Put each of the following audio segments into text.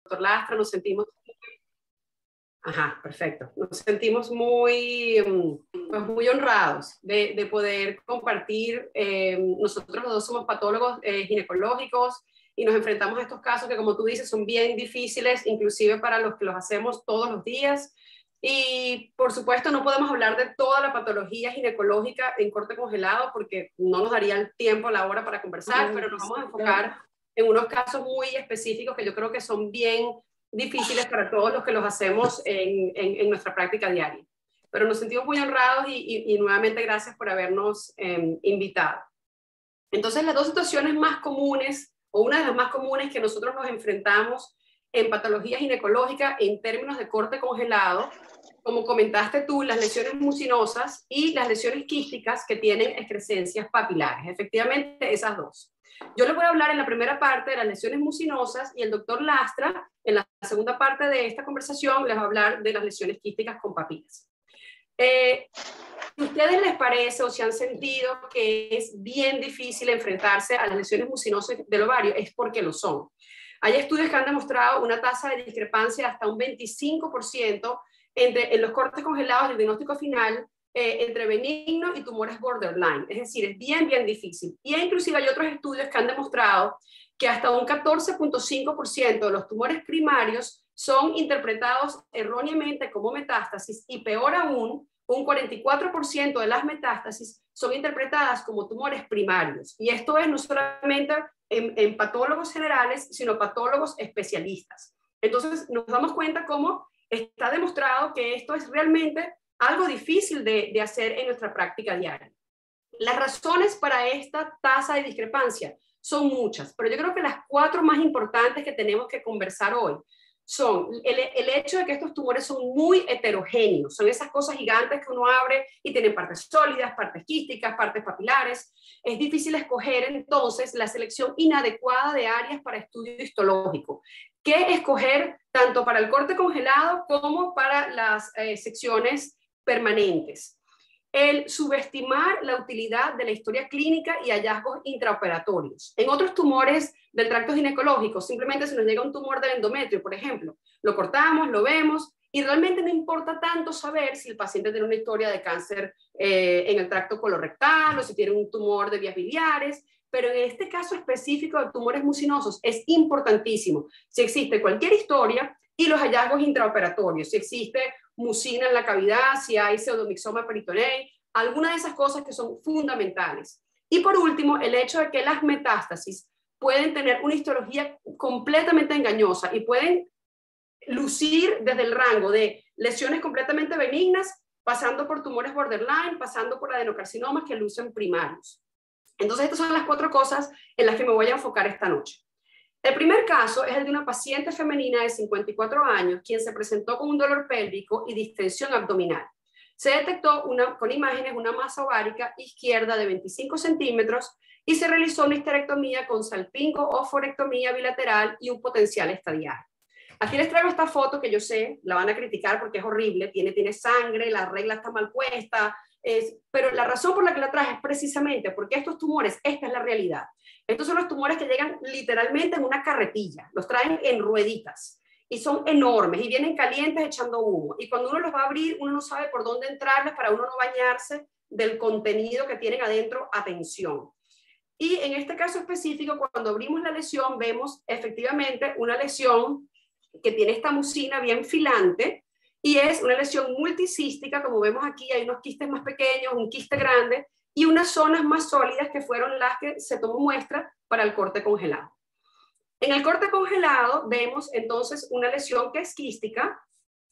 doctor Lastra, nos sentimos... Ajá, perfecto. Nos sentimos muy, pues muy honrados de poder compartir. Nosotros los dos somos patólogos ginecológicos y nos enfrentamos a estos casos que, como tú dices, son bien difíciles, inclusive para los que los hacemos todos los días. Y, por supuesto, no podemos hablar de toda la patología ginecológica en corte congelado porque no nos daría el tiempo, la hora para conversar, pero nos vamos a enfocar en unos casos muy específicos que yo creo que son bien difíciles para todos los que los hacemos en nuestra práctica diaria. Pero nos sentimos muy honrados y nuevamente gracias por habernos invitado. Entonces, las dos situaciones más comunes, o una de las más comunes que nosotros nos enfrentamos en patología ginecológica en términos de corte congelado, como comentaste tú, las lesiones mucinosas y las lesiones quísticas que tienen excrescencias papilares. Efectivamente, esas dos. Yo les voy a hablar en la primera parte de las lesiones mucinosas y el doctor Lastra, en la segunda parte de esta conversación, les va a hablar de las lesiones quísticas con papilas. Si a ustedes les parece o si han sentido que es bien difícil enfrentarse a las lesiones mucinosas del ovario, es porque lo son. Hay estudios que han demostrado una tasa de discrepancia hasta un 25% en los cortes congelados del diagnóstico final entre benigno y tumores borderline. Es decir, es bien, bien difícil. Y inclusive hay otros estudios que han demostrado que hasta un 14.5% de los tumores primarios son interpretados erróneamente como metástasis y peor aún, un 44% de las metástasis son interpretadas como tumores primarios. Y esto es no solamente en patólogos generales, sino patólogos especialistas. Entonces nos damos cuenta cómo está demostrado que esto es realmente algo difícil de hacer en nuestra práctica diaria. Las razones para esta tasa de discrepancia son muchas, pero yo creo que las 4 más importantes que tenemos que conversar hoy son el hecho de que estos tumores son muy heterogéneos, son esas cosas gigantes que uno abre y tienen partes sólidas, partes quísticas, partes papilares. Es difícil escoger entonces la selección inadecuada de áreas para estudio histológico. ¿Qué escoger tanto para el corte congelado como para las secciones permanentes? El subestimar la utilidad de la historia clínica y hallazgos intraoperatorios. En otros tumores del tracto ginecológico, simplemente se nos llega un tumor del endometrio, por ejemplo, lo cortamos, lo vemos, y realmente no importa tanto saber si el paciente tiene una historia de cáncer en el tracto colorectal o si tiene un tumor de vías biliares, pero en este caso específico de tumores mucinosos es importantísimo si existe cualquier historia y los hallazgos intraoperatorios, si existe mucina en la cavidad, si hay pseudomixoma peritonei, alguna de esas cosas que son fundamentales. Y por último, el hecho de que las metástasis pueden tener una histología completamente engañosa y pueden lucir desde el rango de lesiones completamente benignas, pasando por tumores borderline, pasando por adenocarcinomas que lucen primarios. Entonces, estas son las 4 cosas en las que me voy a enfocar esta noche. El primer caso es el de una paciente femenina de 54 años, quien se presentó con un dolor pélvico y distensión abdominal. Se detectó con imágenes una masa ovárica izquierda de 25 centímetros y se realizó una histerectomía con salpingo o forectomía bilateral y un potencial estadial. Aquí les traigo esta foto que yo sé, la van a criticar porque es horrible, tiene sangre, la regla está mal puesta, pero la razón por la que la traje es precisamente porque estos tumores, esta es la realidad. Estos son los tumores que llegan literalmente en una carretilla, los traen en rueditas y son enormes y vienen calientes echando humo. Y cuando uno los va a abrir, uno no sabe por dónde entrarles para uno no bañarse del contenido que tienen adentro. Atención. Y en este caso específico, cuando abrimos la lesión, vemos efectivamente una lesión que tiene esta mucina bien filante y es una lesión multicística, como vemos aquí, hay unos quistes más pequeños, un quiste grande y unas zonas más sólidas que fueron las que se tomó muestra para el corte congelado. En el corte congelado vemos entonces una lesión que es quística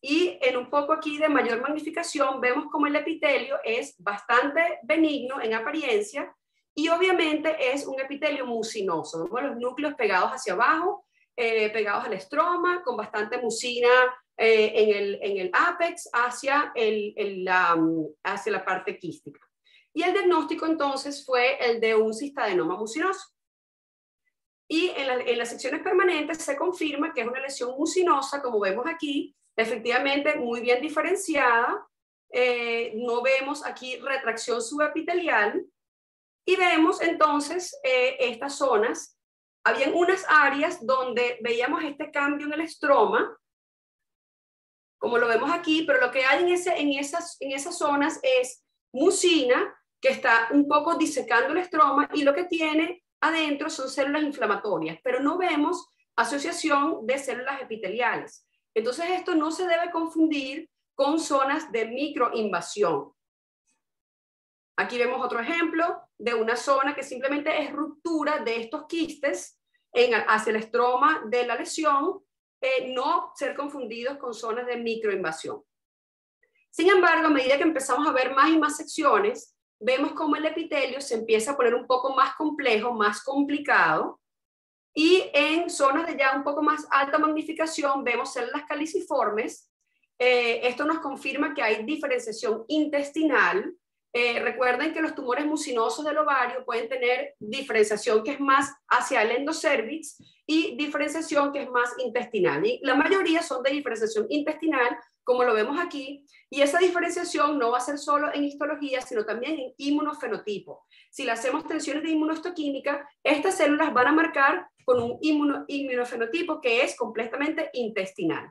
y en un poco aquí de mayor magnificación vemos como el epitelio es bastante benigno en apariencia y obviamente es un epitelio mucinoso. Vemos los núcleos pegados hacia abajo, pegados al estroma, con bastante mucina en el ápex hacia la parte quística. Y el diagnóstico entonces fue el de un cistadenoma mucinoso. Y en las secciones permanentes se confirma que es una lesión mucinosa, como vemos aquí, efectivamente muy bien diferenciada. No vemos aquí retracción subepitelial. Y vemos entonces estas zonas habían unas áreas donde veíamos este cambio en el estroma, como lo vemos aquí, pero lo que hay en esas zonas es mucina, que está un poco disecando el estroma, y lo que tiene adentro son células inflamatorias, pero no vemos asociación de células epiteliales. Entonces esto no se debe confundir con zonas de microinvasión. Aquí vemos otro ejemplo de una zona que simplemente es ruptura de estos quistes hacia el estroma de la lesión, no ser confundidos con zonas de microinvasión. Sin embargo, a medida que empezamos a ver más y más secciones, vemos cómo el epitelio se empieza a poner un poco más complejo, más complicado, y en zonas de ya un poco más alta magnificación vemos células caliciformes. Esto nos confirma que hay diferenciación intestinal. Recuerden que los tumores mucinosos del ovario pueden tener diferenciación que es más hacia el endocervix y diferenciación que es más intestinal. Y la mayoría son de diferenciación intestinal, como lo vemos aquí, y esa diferenciación no va a ser solo en histología, sino también en inmunofenotipo. Si le hacemos tensiones de inmunohistoquímica, estas células van a marcar con un inmunofenotipo que es completamente intestinal.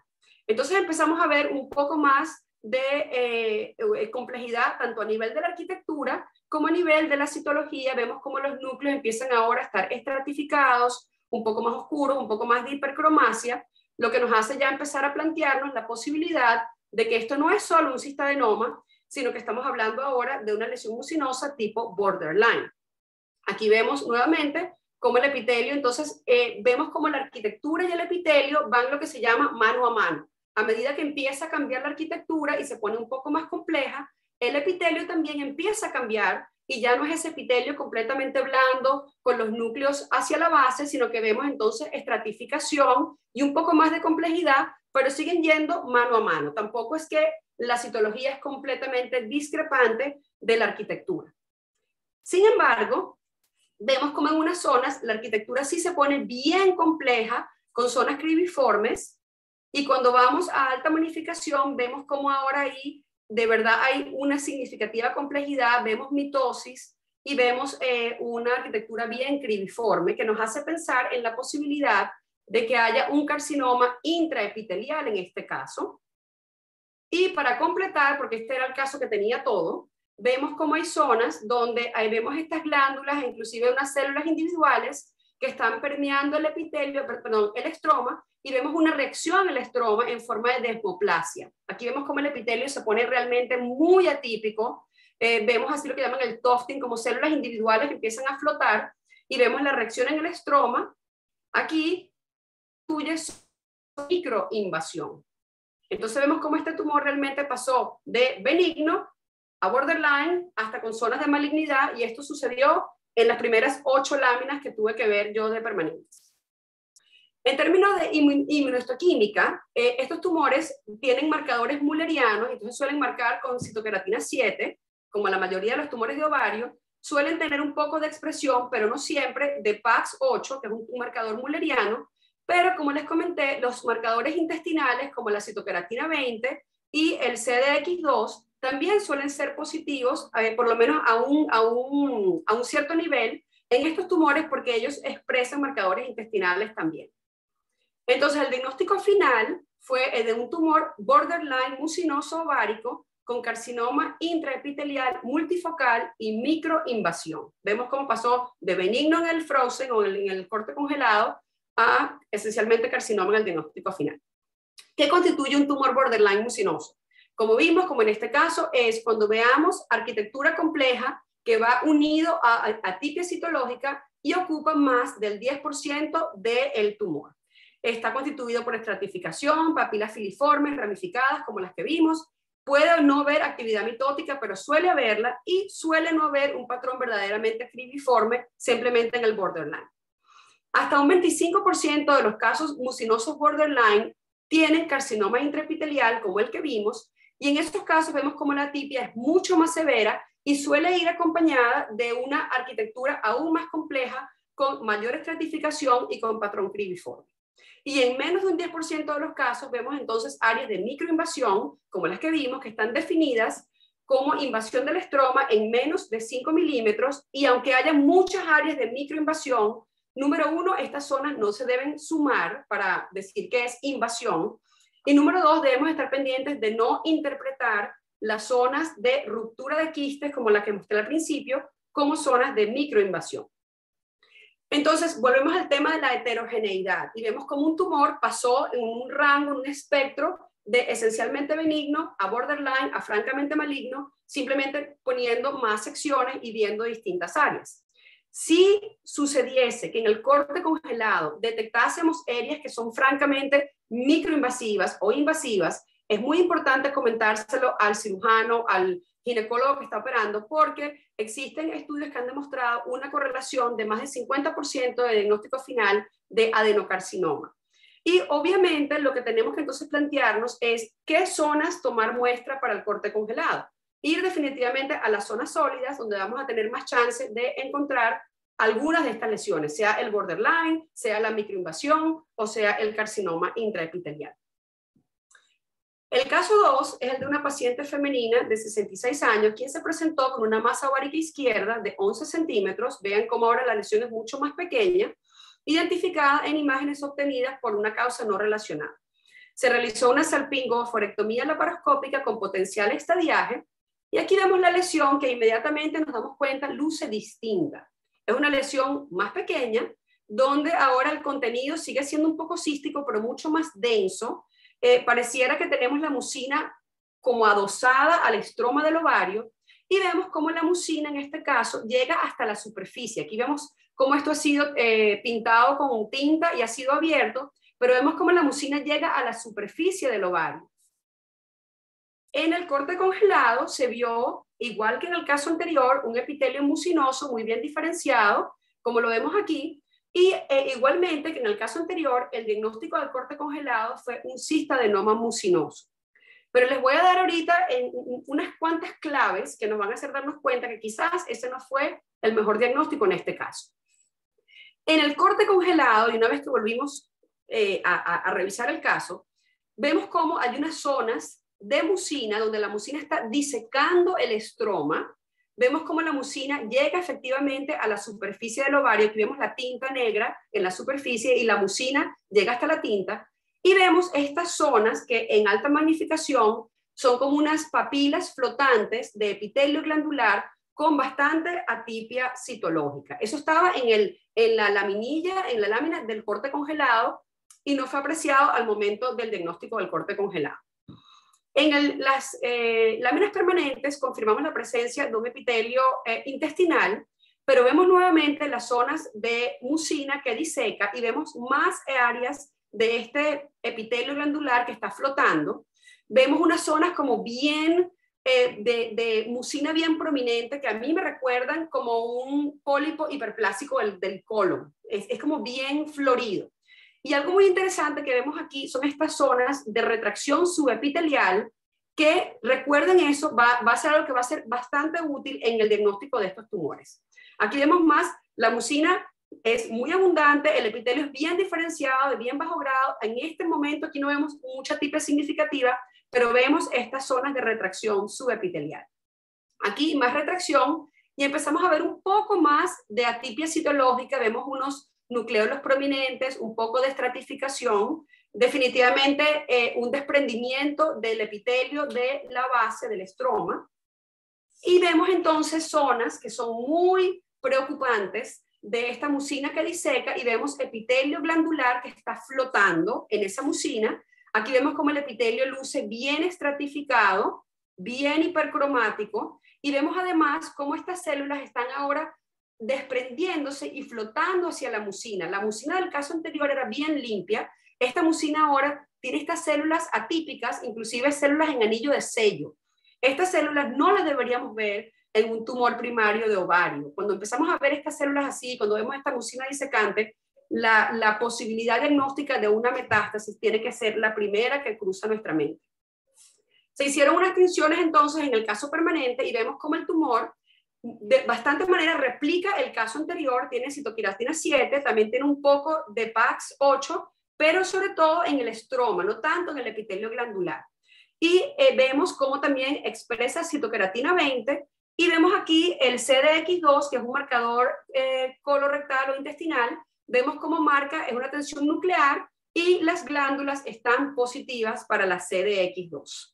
Entonces empezamos a ver un poco más de complejidad, tanto a nivel de la arquitectura como a nivel de la citología. Vemos cómo los núcleos empiezan ahora a estar estratificados, un poco más oscuros, un poco más de hipercromacia, lo que nos hace ya empezar a plantearnos la posibilidad de que esto no es solo un cistadenoma, sino que estamos hablando ahora de una lesión mucinosa tipo borderline. Aquí vemos nuevamente cómo el epitelio, entonces vemos cómo la arquitectura y el epitelio van lo que se llama mano a mano. A medida que empieza a cambiar la arquitectura y se pone un poco más compleja, el epitelio también empieza a cambiar y ya no es ese epitelio completamente blando con los núcleos hacia la base, sino que vemos entonces estratificación y un poco más de complejidad, pero siguen yendo mano a mano. Tampoco es que la citología es completamente discrepante de la arquitectura. Sin embargo, vemos como en unas zonas la arquitectura sí se pone bien compleja, con zonas cribiformes, y cuando vamos a alta magnificación vemos como ahora ahí de verdad hay una significativa complejidad, vemos mitosis y vemos una arquitectura bien cribiforme que nos hace pensar en la posibilidad de que haya un carcinoma intraepitelial en este caso. Y para completar, porque este era el caso que tenía todo, vemos como hay zonas donde ahí vemos estas glándulas, inclusive unas células individuales que están permeando el epitelio, perdón, el estroma, y vemos una reacción al estroma en forma de desmoplasia. Aquí vemos como el epitelio se pone realmente muy atípico. Vemos así lo que llaman el tufting, como células individuales que empiezan a flotar, y vemos la reacción en el estroma. Aquí tuya microinvasión. Entonces vemos cómo este tumor realmente pasó de benigno a borderline hasta con zonas de malignidad, y esto sucedió en las primeras 8 láminas que tuve que ver yo de permanentes. En términos de inmunohistoquímica, estos tumores tienen marcadores mullerianos, entonces suelen marcar con citoqueratina 7, como la mayoría de los tumores de ovario, suelen tener un poco de expresión, pero no siempre, de PAX8, que es un marcador mulleriano, pero como les comenté, los marcadores intestinales, como la citoqueratina 20 y el CDX2, también suelen ser positivos, por lo menos a un cierto nivel, en estos tumores porque ellos expresan marcadores intestinales también. Entonces, el diagnóstico final fue el de un tumor borderline mucinoso ovárico con carcinoma intraepitelial multifocal y microinvasión. Vemos cómo pasó de benigno en el frozen o en el corte congelado a esencialmente carcinoma en el diagnóstico final. ¿Qué constituye un tumor borderline mucinoso? Como vimos, como en este caso, es cuando veamos arquitectura compleja que va unido a atipia citológica y ocupa más del 10% del tumor. Está constituido por estratificación, papilas filiformes, ramificadas, como las que vimos. Puede no haber actividad mitótica, pero suele haberla, y suele no haber un patrón verdaderamente cribiforme, simplemente en el borderline. Hasta un 25% de los casos mucinosos borderline tienen carcinoma intraepitelial, como el que vimos, y en estos casos vemos como la atipia es mucho más severa y suele ir acompañada de una arquitectura aún más compleja, con mayor estratificación y con patrón cribiforme. Y en menos de un 10% de los casos vemos entonces áreas de microinvasión, como las que vimos, que están definidas como invasión del estroma en menos de 5 milímetros, y aunque haya muchas áreas de microinvasión, número uno, estas zonas no se deben sumar para decir que es invasión. Y número dos, debemos estar pendientes de no interpretar las zonas de ruptura de quistes, como la que mostré al principio, como zonas de microinvasión. Entonces, volvemos al tema de la heterogeneidad y vemos cómo un tumor pasó en un rango, en un espectro de esencialmente benigno a borderline, a francamente maligno, simplemente poniendo más secciones y viendo distintas áreas. Si sucediese que en el corte congelado detectásemos áreas que son francamente microinvasivas o invasivas, es muy importante comentárselo al cirujano, al ginecólogo que está operando, porque existen estudios que han demostrado una correlación de más del 50% de diagnóstico final de adenocarcinoma. Y obviamente lo que tenemos que entonces plantearnos es qué zonas tomar muestra para el corte congelado. Ir definitivamente a las zonas sólidas, donde vamos a tener más chances de encontrar algunas de estas lesiones, sea el borderline, sea la microinvasión o sea el carcinoma intraepitelial. El caso 2 es el de una paciente femenina de 66 años, quien se presentó con una masa ovárica izquierda de 11 centímetros. Vean cómo ahora la lesión es mucho más pequeña, identificada en imágenes obtenidas por una causa no relacionada. Se realizó una salpingo-oforectomía laparoscópica con potencial estadiaje, y aquí vemos la lesión que inmediatamente nos damos cuenta luce distinta. Es una lesión más pequeña, donde ahora el contenido sigue siendo un poco cístico, pero mucho más denso. Pareciera que tenemos la mucina como adosada al estroma del ovario, y vemos cómo la mucina en este caso llega hasta la superficie. Aquí vemos cómo esto ha sido pintado con tinta y ha sido abierto, pero vemos cómo la mucina llega a la superficie del ovario. En el corte congelado se vio, igual que en el caso anterior, un epitelio mucinoso muy bien diferenciado, como lo vemos aquí. Y igualmente que en el caso anterior, el diagnóstico del corte congelado fue un cistadenoma mucinoso. Pero les voy a dar ahorita unas cuantas claves que nos van a hacer darnos cuenta que quizás ese no fue el mejor diagnóstico en este caso. En el corte congelado, y una vez que volvimos a revisar el caso, vemos cómo hay unas zonas de mucina donde la mucina está disecando el estroma. Vemos cómo la mucina llega efectivamente a la superficie del ovario. Aquí vemos la tinta negra en la superficie y la mucina llega hasta la tinta. Y vemos estas zonas que en alta magnificación son como unas papilas flotantes de epitelio glandular con bastante atipia citológica. Eso estaba en la laminilla, en la lámina del corte congelado, y no fue apreciado al momento del diagnóstico del corte congelado. En las láminas permanentes confirmamos la presencia de un epitelio intestinal, pero vemos nuevamente las zonas de mucina que diseca y vemos más áreas de este epitelio glandular que está flotando. Vemos unas zonas como bien de mucina bien prominente que a mí me recuerdan como un pólipo hiperplásico del colon. Es como bien florido. Y algo muy interesante que vemos aquí son estas zonas de retracción subepitelial que, recuerden eso, va a ser algo que va a ser bastante útil en el diagnóstico de estos tumores. Aquí vemos más, la mucina es muy abundante, el epitelio es bien diferenciado, de bien bajo grado. En este momento aquí no vemos mucha atipia significativa, pero vemos estas zonas de retracción subepitelial. Aquí más retracción y empezamos a ver un poco más de atipia citológica, vemos unos nucleolos prominentes, un poco de estratificación, definitivamente un desprendimiento del epitelio de la base del estroma. Y vemos entonces zonas que son muy preocupantes de esta mucina que diseca y vemos epitelio glandular que está flotando en esa mucina. Aquí vemos como el epitelio luce bien estratificado, bien hipercromático, y vemos además cómo estas células están ahora desprendiéndose y flotando hacia la mucina. La mucina del caso anterior era bien limpia. Esta mucina ahora tiene estas células atípicas, inclusive células en anillo de sello. Estas células no las deberíamos ver en un tumor primario de ovario. Cuando empezamos a ver estas células así, cuando vemos esta mucina disecante, la posibilidad diagnóstica de una metástasis tiene que ser la primera que cruza nuestra mente. Se hicieron unas tinciones entonces en el caso permanente y vemos cómo el tumor de bastante manera replica el caso anterior, tiene citoquinatina 7, también tiene un poco de PAX8, pero sobre todo en el estroma, no tanto en el epitelio glandular. Y vemos cómo también expresa citoqueratina 20, y vemos aquí el CDX2, que es un marcador colorectal o intestinal, vemos cómo marca es una tensión nuclear y las glándulas están positivas para la CDX2.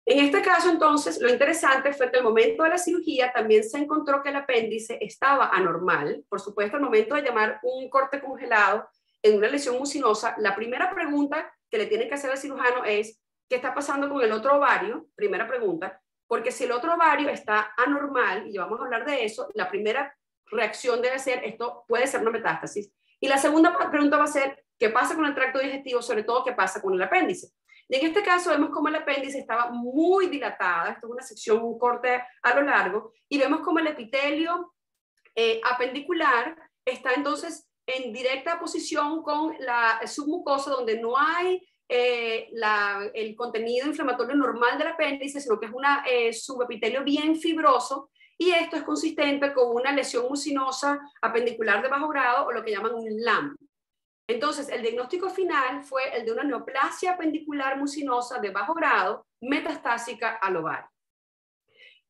En este caso, entonces, lo interesante fue que al momento de la cirugía también se encontró que el apéndice estaba anormal. Por supuesto, al momento de llamar un corte congelado en una lesión mucinosa, la primera pregunta que le tiene que hacer al cirujano es, ¿qué está pasando con el otro ovario? Primera pregunta, porque si el otro ovario está anormal, y vamos a hablar de eso, la primera reacción debe ser, esto puede ser una metástasis. Y la segunda pregunta va a ser, ¿qué pasa con el tracto digestivo? Sobre todo, ¿qué pasa con el apéndice? Y en este caso vemos como el apéndice estaba muy dilatada, esto es una sección, un corte a lo largo, y vemos como el epitelio apendicular está entonces en directa posición con la submucosa, donde no hay el contenido inflamatorio normal del apéndice, sino que es un subepitelio bien fibroso, y esto es consistente con una lesión mucinosa apendicular de bajo grado, o lo que llaman un LAM. Entonces, el diagnóstico final fue el de una neoplasia apendicular mucinosa de bajo grado, metastásica al ovario.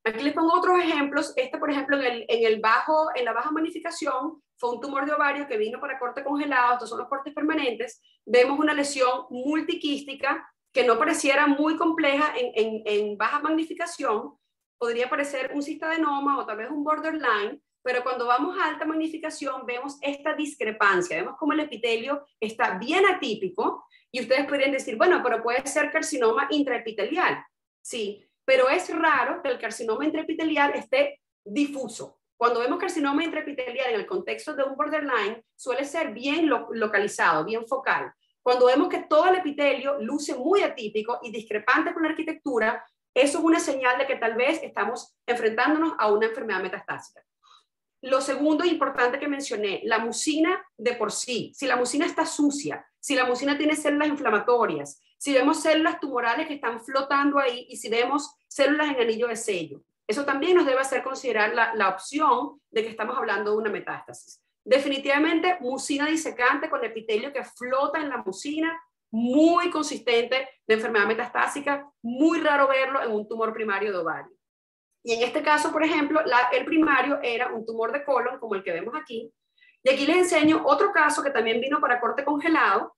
Aquí les pongo otros ejemplos. Este, por ejemplo, en la baja magnificación, fue un tumor de ovario que vino para corte congelado. Estos son los cortes permanentes. Vemos una lesión multiquística que no pareciera muy compleja en baja magnificación. Podría parecer un cistadenoma o tal vez un borderline, pero cuando vamos a alta magnificación vemos esta discrepancia, vemos como el epitelio está bien atípico, y ustedes podrían decir, bueno, pero puede ser carcinoma intraepitelial. Sí, pero es raro que el carcinoma intraepitelial esté difuso. Cuando vemos carcinoma intraepitelial en el contexto de un borderline, suele ser bien localizado, bien focal. Cuando vemos que todo el epitelio luce muy atípico y discrepante con la arquitectura, eso es una señal de que tal vez estamos enfrentándonos a una enfermedad metastásica. Lo segundo importante que mencioné, la mucina de por sí. Si la mucina está sucia, si la mucina tiene células inflamatorias, si vemos células tumorales que están flotando ahí y si vemos células en anillo de sello, eso también nos debe hacer considerar la opción de que estamos hablando de una metástasis. Definitivamente, mucina disecante con epitelio que flota en la mucina, muy consistente de enfermedad metastásica, muy raro verlo en un tumor primario de ovario. Y en este caso, por ejemplo, el primario era un tumor de colon, como el que vemos aquí. Y aquí les enseño otro caso que también vino para corte congelado.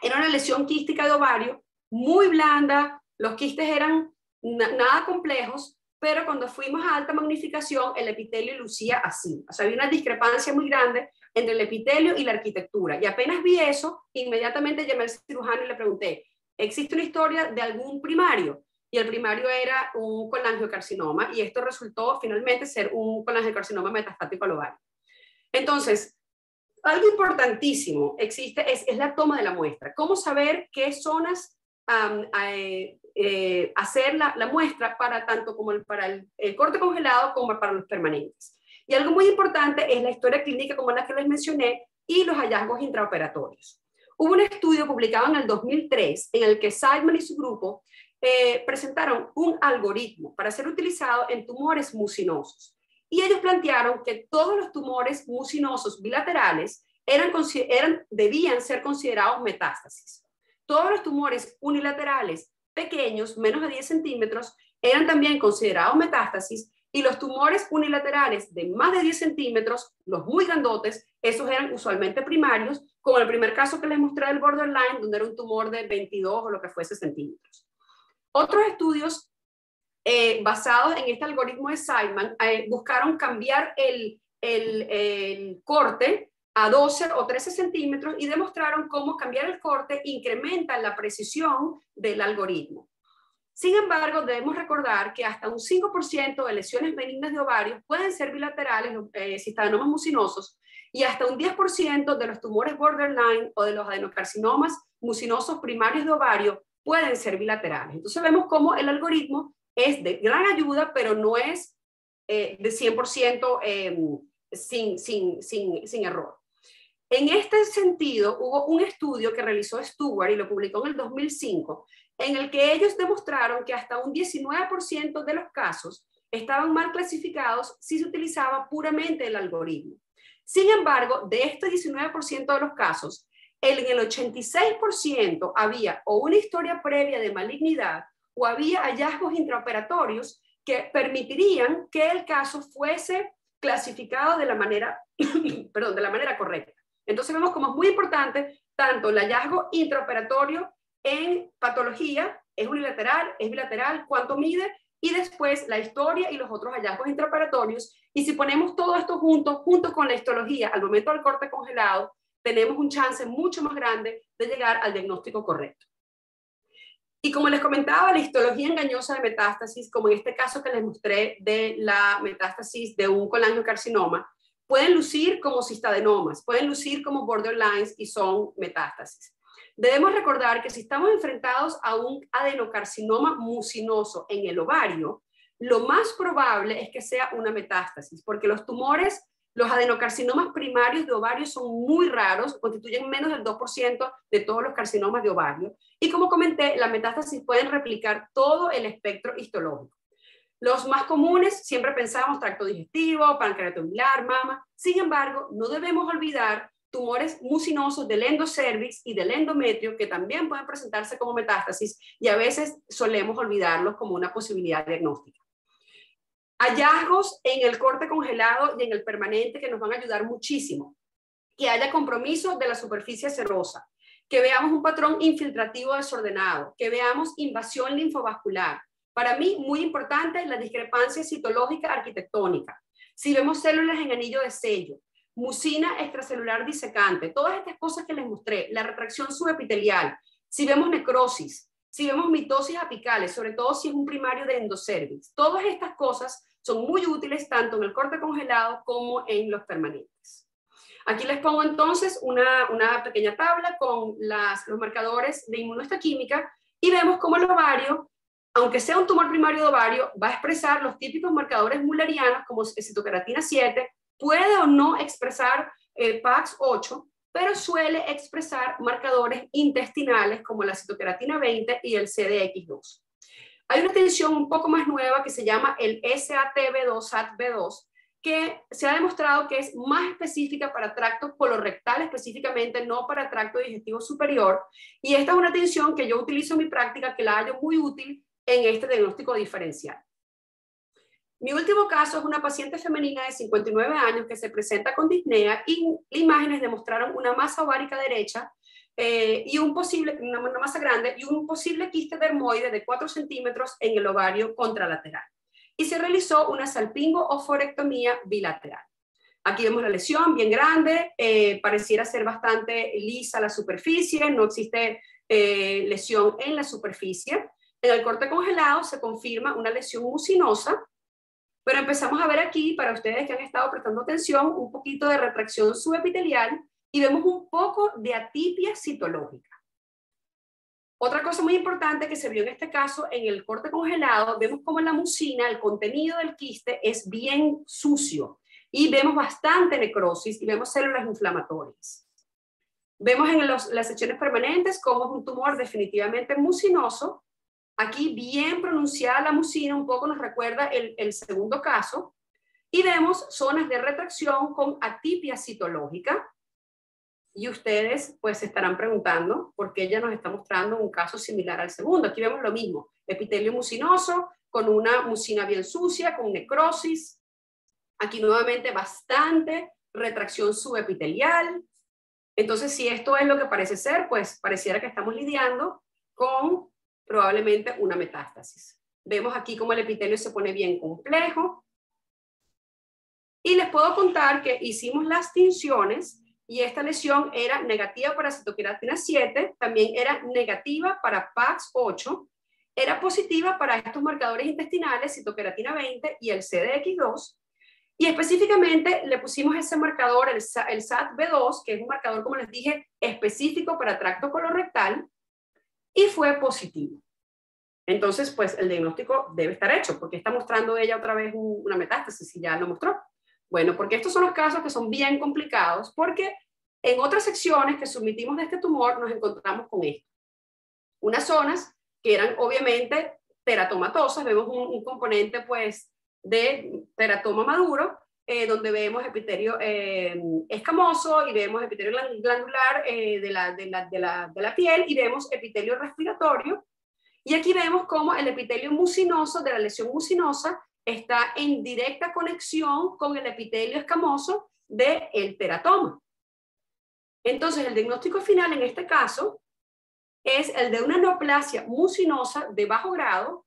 Era una lesión quística de ovario, muy blanda, los quistes eran nada complejos, pero cuando fuimos a alta magnificación, el epitelio lucía así. O sea, había una discrepancia muy grande entre el epitelio y la arquitectura. Y apenas vi eso, inmediatamente llamé al cirujano y le pregunté, ¿existe una historia de algún primario? Y el primario era un colangiocarcinoma, y esto resultó finalmente ser un colangiocarcinoma metastático al ovario. Entonces, algo importantísimo existe es la toma de la muestra. ¿Cómo saber qué zonas hacer la muestra para tanto como para el corte congelado como para los permanentes? Y algo muy importante es la historia clínica como la que les mencioné y los hallazgos intraoperatorios. Hubo un estudio publicado en el 2003 en el que Seidman y su grupo presentaron un algoritmo para ser utilizado en tumores mucinosos. Y ellos plantearon que todos los tumores mucinosos bilaterales debían ser considerados metástasis. Todos los tumores unilaterales pequeños, menos de 10 centímetros, eran también considerados metástasis, y los tumores unilaterales de más de 10 centímetros, los muy grandotes, esos eran usualmente primarios, como el primer caso que les mostré del borderline, donde era un tumor de 22 o lo que fuese centímetros. Otros estudios basados en este algoritmo de Seidman buscaron cambiar el corte a 12 o 13 centímetros y demostraron cómo cambiar el corte incrementa la precisión del algoritmo. Sin embargo, debemos recordar que hasta un 5% de lesiones benignas de ovarios pueden ser bilaterales, cistadenomas mucinosos, y hasta un 10% de los tumores borderline o de los adenocarcinomas mucinosos primarios de ovario pueden ser bilaterales. Entonces vemos cómo el algoritmo es de gran ayuda, pero no es de 100% sin error. En este sentido, hubo un estudio que realizó Stewart y lo publicó en el 2005, en el que ellos demostraron que hasta un 19% de los casos estaban mal clasificados si se utilizaba puramente el algoritmo. Sin embargo, de este 19% de los casos, en el 86% había o una historia previa de malignidad o había hallazgos intraoperatorios que permitirían que el caso fuese clasificado de la manera, perdón, de la manera correcta. Entonces vemos como es muy importante tanto el hallazgo intraoperatorio en patología, es unilateral, es bilateral, cuánto mide, y después la historia y los otros hallazgos intraoperatorios. Y si ponemos todo esto junto con la histología al momento del corte congelado, tenemos un chance mucho más grande de llegar al diagnóstico correcto. Y como les comentaba, la histología engañosa de metástasis, como en este caso que les mostré de la metástasis de un colangiocarcinoma, pueden lucir como cistadenomas, pueden lucir como borderlines y son metástasis. Debemos recordar que si estamos enfrentados a un adenocarcinoma mucinoso en el ovario, lo más probable es que sea una metástasis, porque los tumores, los adenocarcinomas primarios de ovario son muy raros, constituyen menos del 2% de todos los carcinomas de ovario. Y como comenté, las metástasis pueden replicar todo el espectro histológico. Los más comunes, siempre pensamos tracto digestivo, pancreato biliar, mama. Sin embargo, no debemos olvidar tumores mucinosos del endocervix y del endometrio que también pueden presentarse como metástasis y a veces solemos olvidarlos como una posibilidad diagnóstica. Hallazgos en el corte congelado y en el permanente que nos van a ayudar muchísimo. Que haya compromiso de la superficie serosa, que veamos un patrón infiltrativo desordenado, que veamos invasión linfovascular. Para mí, muy importante, la discrepancia citológica arquitectónica. Si vemos células en anillo de sello, mucina extracelular disecante, todas estas cosas que les mostré, la retracción subepitelial, si vemos necrosis, si vemos mitosis apicales, sobre todo si es un primario de endocervix, todas estas cosas son muy útiles tanto en el corte congelado como en los permanentes. Aquí les pongo entonces una pequeña tabla con los marcadores de inmunohistoquímica y vemos cómo el ovario, aunque sea un tumor primario de ovario, va a expresar los típicos marcadores mullerianos como citoceratina 7, puede o no expresar PAX8, pero suele expresar marcadores intestinales como la citoceratina 20 y el CDX2. Hay una tensión un poco más nueva que se llama el SATB2, que se ha demostrado que es más específica para tracto colorectal, específicamente no para tracto digestivo superior, y esta es una tensión que yo utilizo en mi práctica, que la hallo muy útil en este diagnóstico diferencial. Mi último caso es una paciente femenina de 59 años que se presenta con disnea y imágenes demostraron una masa ovárica derecha y una masa grande y un posible quiste dermoide de 4 centímetros en el ovario contralateral. Y se realizó una salpingo-oforectomía bilateral. Aquí vemos la lesión bien grande, pareciera ser bastante lisa la superficie, no existe lesión en la superficie. En el corte congelado se confirma una lesión mucinosa, pero empezamos a ver aquí, para ustedes que han estado prestando atención, un poquito de retracción subepitelial y vemos un poco de atipia citológica. Otra cosa muy importante que se vio en este caso, en el corte congelado, vemos como en la mucina el contenido del quiste es bien sucio y vemos bastante necrosis y vemos células inflamatorias. Vemos en las secciones permanentes cómo es un tumor definitivamente mucinoso. Aquí bien pronunciada la mucina, un poco nos recuerda el segundo caso. Y vemos zonas de retracción con atipia citológica. Y ustedes pues se estarán preguntando por qué ella nos está mostrando un caso similar al segundo. Aquí vemos lo mismo, epitelio mucinoso, con una mucina bien sucia, con necrosis. Aquí nuevamente bastante retracción subepitelial. Entonces, si esto es lo que parece ser, pues pareciera que estamos lidiando con probablemente una metástasis. Vemos aquí cómo el epitelio se pone bien complejo. Y les puedo contar que hicimos las tinciones y esta lesión era negativa para citoceratina 7, también era negativa para PAX8, era positiva para estos marcadores intestinales, citoceratina 20 y el CDX2, y específicamente le pusimos ese marcador, el SATB2, que es un marcador, como les dije, específico para tracto colorectal, y fue positivo. Entonces, pues el diagnóstico debe estar hecho, porque está mostrando ella otra vez una metástasis, y ya lo mostró. Bueno, porque estos son los casos que son bien complicados, porque en otras secciones que submitimos de este tumor nos encontramos con esto. Unas zonas que eran obviamente teratomatosas, vemos un componente pues de teratoma maduro, donde vemos epitelio escamoso y vemos epitelio glandular de la piel y vemos epitelio respiratorio. Y aquí vemos cómo el epitelio mucinoso de la lesión mucinosa está en directa conexión con el epitelio escamoso del teratoma. Entonces, el diagnóstico final en este caso es el de una neoplasia mucinosa de bajo grado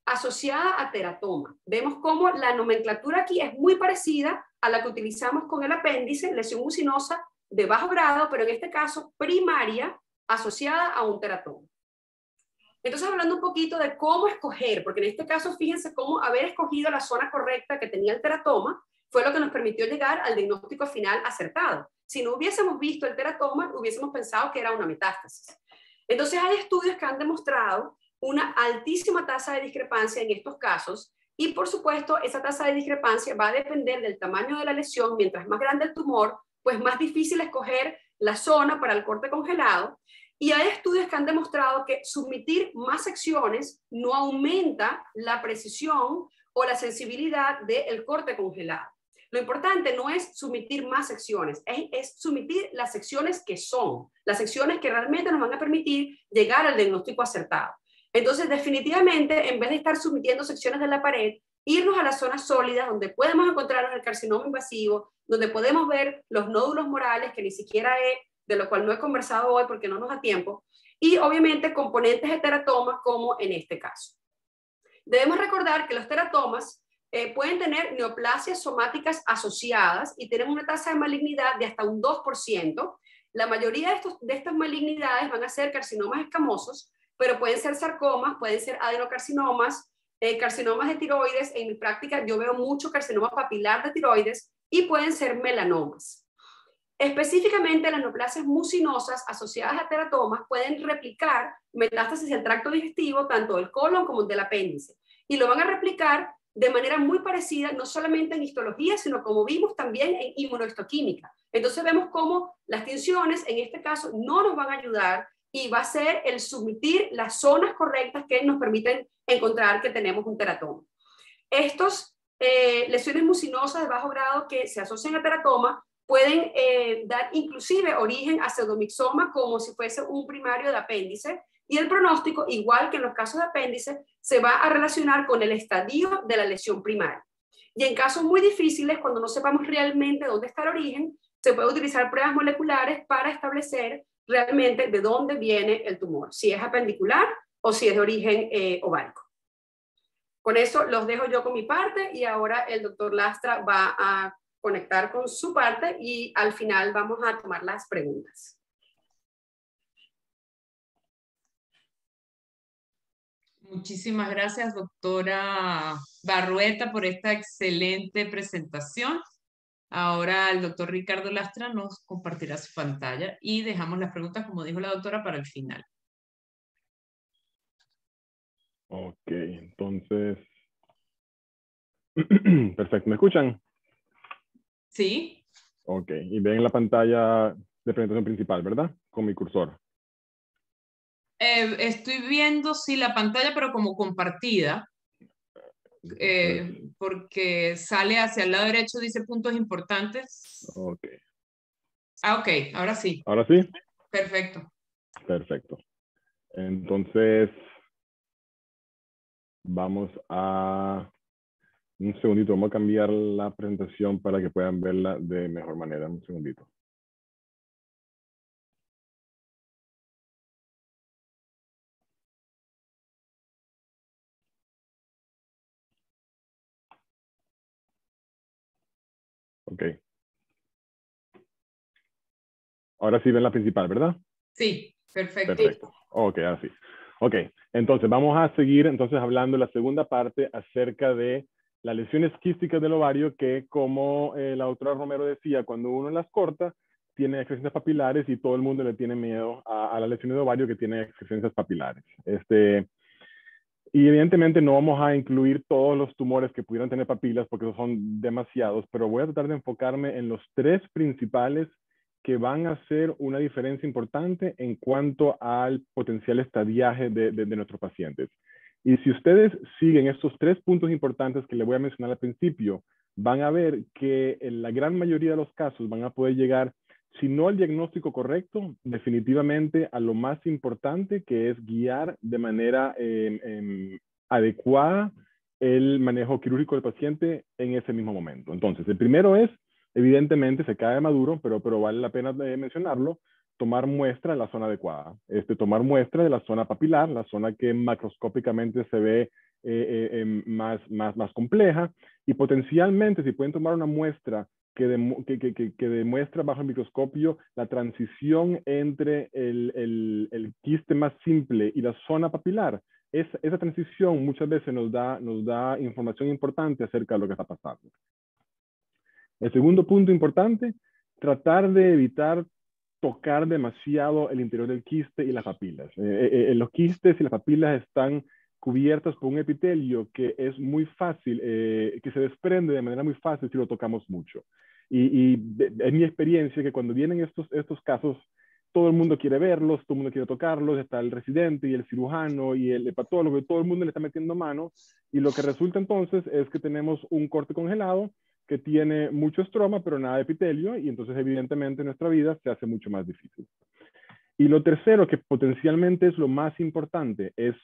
asociada a teratoma. Vemos cómo la nomenclatura aquí es muy parecida a la que utilizamos con el apéndice, lesión mucinosa de bajo grado, pero en este caso primaria asociada a un teratoma. Entonces, hablando un poquito de cómo escoger, porque en este caso, fíjense cómo haber escogido la zona correcta que tenía el teratoma fue lo que nos permitió llegar al diagnóstico final acertado. Si no hubiésemos visto el teratoma, hubiésemos pensado que era una metástasis. Entonces, hay estudios que han demostrado una altísima tasa de discrepancia en estos casos y, por supuesto, esa tasa de discrepancia va a depender del tamaño de la lesión. Mientras más grande el tumor, pues más difícil escoger la zona para el corte congelado. Y hay estudios que han demostrado que submitir más secciones no aumenta la precisión o la sensibilidad del corte congelado. Lo importante no es submitir más secciones, es submitir las secciones que son, las secciones que realmente nos van a permitir llegar al diagnóstico acertado. Entonces, definitivamente, en vez de estar submitiendo secciones de la pared, irnos a las zonas sólidas donde podemos encontrar el carcinoma invasivo, donde podemos ver los nódulos morales, que ni siquiera es, de lo cual no he conversado hoy porque no nos da tiempo, y obviamente componentes de teratomas como en este caso. Debemos recordar que los teratomas pueden tener neoplasias somáticas asociadas y tienen una tasa de malignidad de hasta un 2%. La mayoría de estas malignidades van a ser carcinomas escamosos, pero pueden ser sarcomas, pueden ser adenocarcinomas, carcinomas de tiroides. En mi práctica yo veo mucho carcinoma papilar de tiroides y pueden ser melanomas. Específicamente, las neoplasias mucinosas asociadas a teratomas pueden replicar metástasis del tracto digestivo, tanto del colon como del apéndice, y lo van a replicar de manera muy parecida, no solamente en histología, sino como vimos también en inmunohistoquímica. Entonces vemos cómo las tinciones en este caso no nos van a ayudar y va a ser el submitir las zonas correctas que nos permiten encontrar que tenemos un teratoma. Estos lesiones mucinosas de bajo grado que se asocian a teratoma pueden dar inclusive origen a pseudomixoma como si fuese un primario de apéndice, y el pronóstico, igual que en los casos de apéndice, se va a relacionar con el estadio de la lesión primaria. Y en casos muy difíciles, cuando no sepamos realmente dónde está el origen, se puede utilizar pruebas moleculares para establecer realmente de dónde viene el tumor, si es apendicular o si es de origen ovárico. Con eso los dejo yo con mi parte y ahora el doctor Lastra va a conectar con su parte y al final vamos a tomar las preguntas. Muchísimas gracias, doctora Barrueta, por esta excelente presentación. Ahora el doctor Ricardo Lastra nos compartirá su pantalla y dejamos las preguntas, como dijo la doctora, para el final. Ok, entonces... Perfecto, ¿me escuchan? Sí. Ok, y ven la pantalla de presentación principal, ¿verdad? Con mi cursor. Estoy viendo, sí, la pantalla, pero como compartida. Porque sale hacia el lado derecho, dice puntos importantes. Ok. Ah, ok, ahora sí. ¿Ahora sí? Perfecto. Perfecto. Entonces, vamos a... Un segundito, vamos a cambiar la presentación para que puedan verla de mejor manera. Un segundito. Ok. Ahora sí ven la principal, ¿verdad? Sí, perfecto. Perfecto. Ok, ahora sí. Ok, entonces vamos a seguir entonces hablando la segunda parte acerca de las lesiones quísticas del ovario que, como la doctora Romero decía, cuando uno las corta, tiene excrescencias papilares y todo el mundo le tiene miedo a las lesiones de ovario que tienen excrescencias papilares. Y evidentemente no vamos a incluir todos los tumores que pudieran tener papilas porque son demasiados, pero voy a tratar de enfocarme en los tres principales que van a hacer una diferencia importante en cuanto al potencial estadiaje de nuestros pacientes. Y si ustedes siguen estos tres puntos importantes que les voy a mencionar al principio, van a ver que en la gran mayoría de los casos van a poder llegar, si no al diagnóstico correcto, definitivamente a lo más importante, que es guiar de manera adecuada el manejo quirúrgico del paciente en ese mismo momento. Entonces, el primero es, evidentemente, se cae maduro, pero vale la pena mencionarlo, tomar muestra de la zona adecuada. Tomar muestra de la zona papilar, la zona que macroscópicamente se ve más compleja, y potencialmente, si pueden tomar una muestra que demuestra bajo el microscopio la transición entre el quiste más simple y la zona papilar, esa transición muchas veces nos da información importante acerca de lo que está pasando. El segundo punto importante, tratar de evitar tocar demasiado el interior del quiste y las papilas. Los quistes y las papilas están cubiertas por un epitelio que es muy fácil, que se desprende de manera muy fácil si lo tocamos mucho. Y es mi experiencia que cuando vienen estos casos, todo el mundo quiere verlos, todo el mundo quiere tocarlos, está el residente y el cirujano y el hepatólogo, y todo el mundo le está metiendo mano, y lo que resulta entonces es que tenemos un corte congelado que tiene mucho estroma, pero nada de epitelio, y entonces evidentemente nuestra vida se hace mucho más difícil. Y lo tercero, que potencialmente es lo más importante, es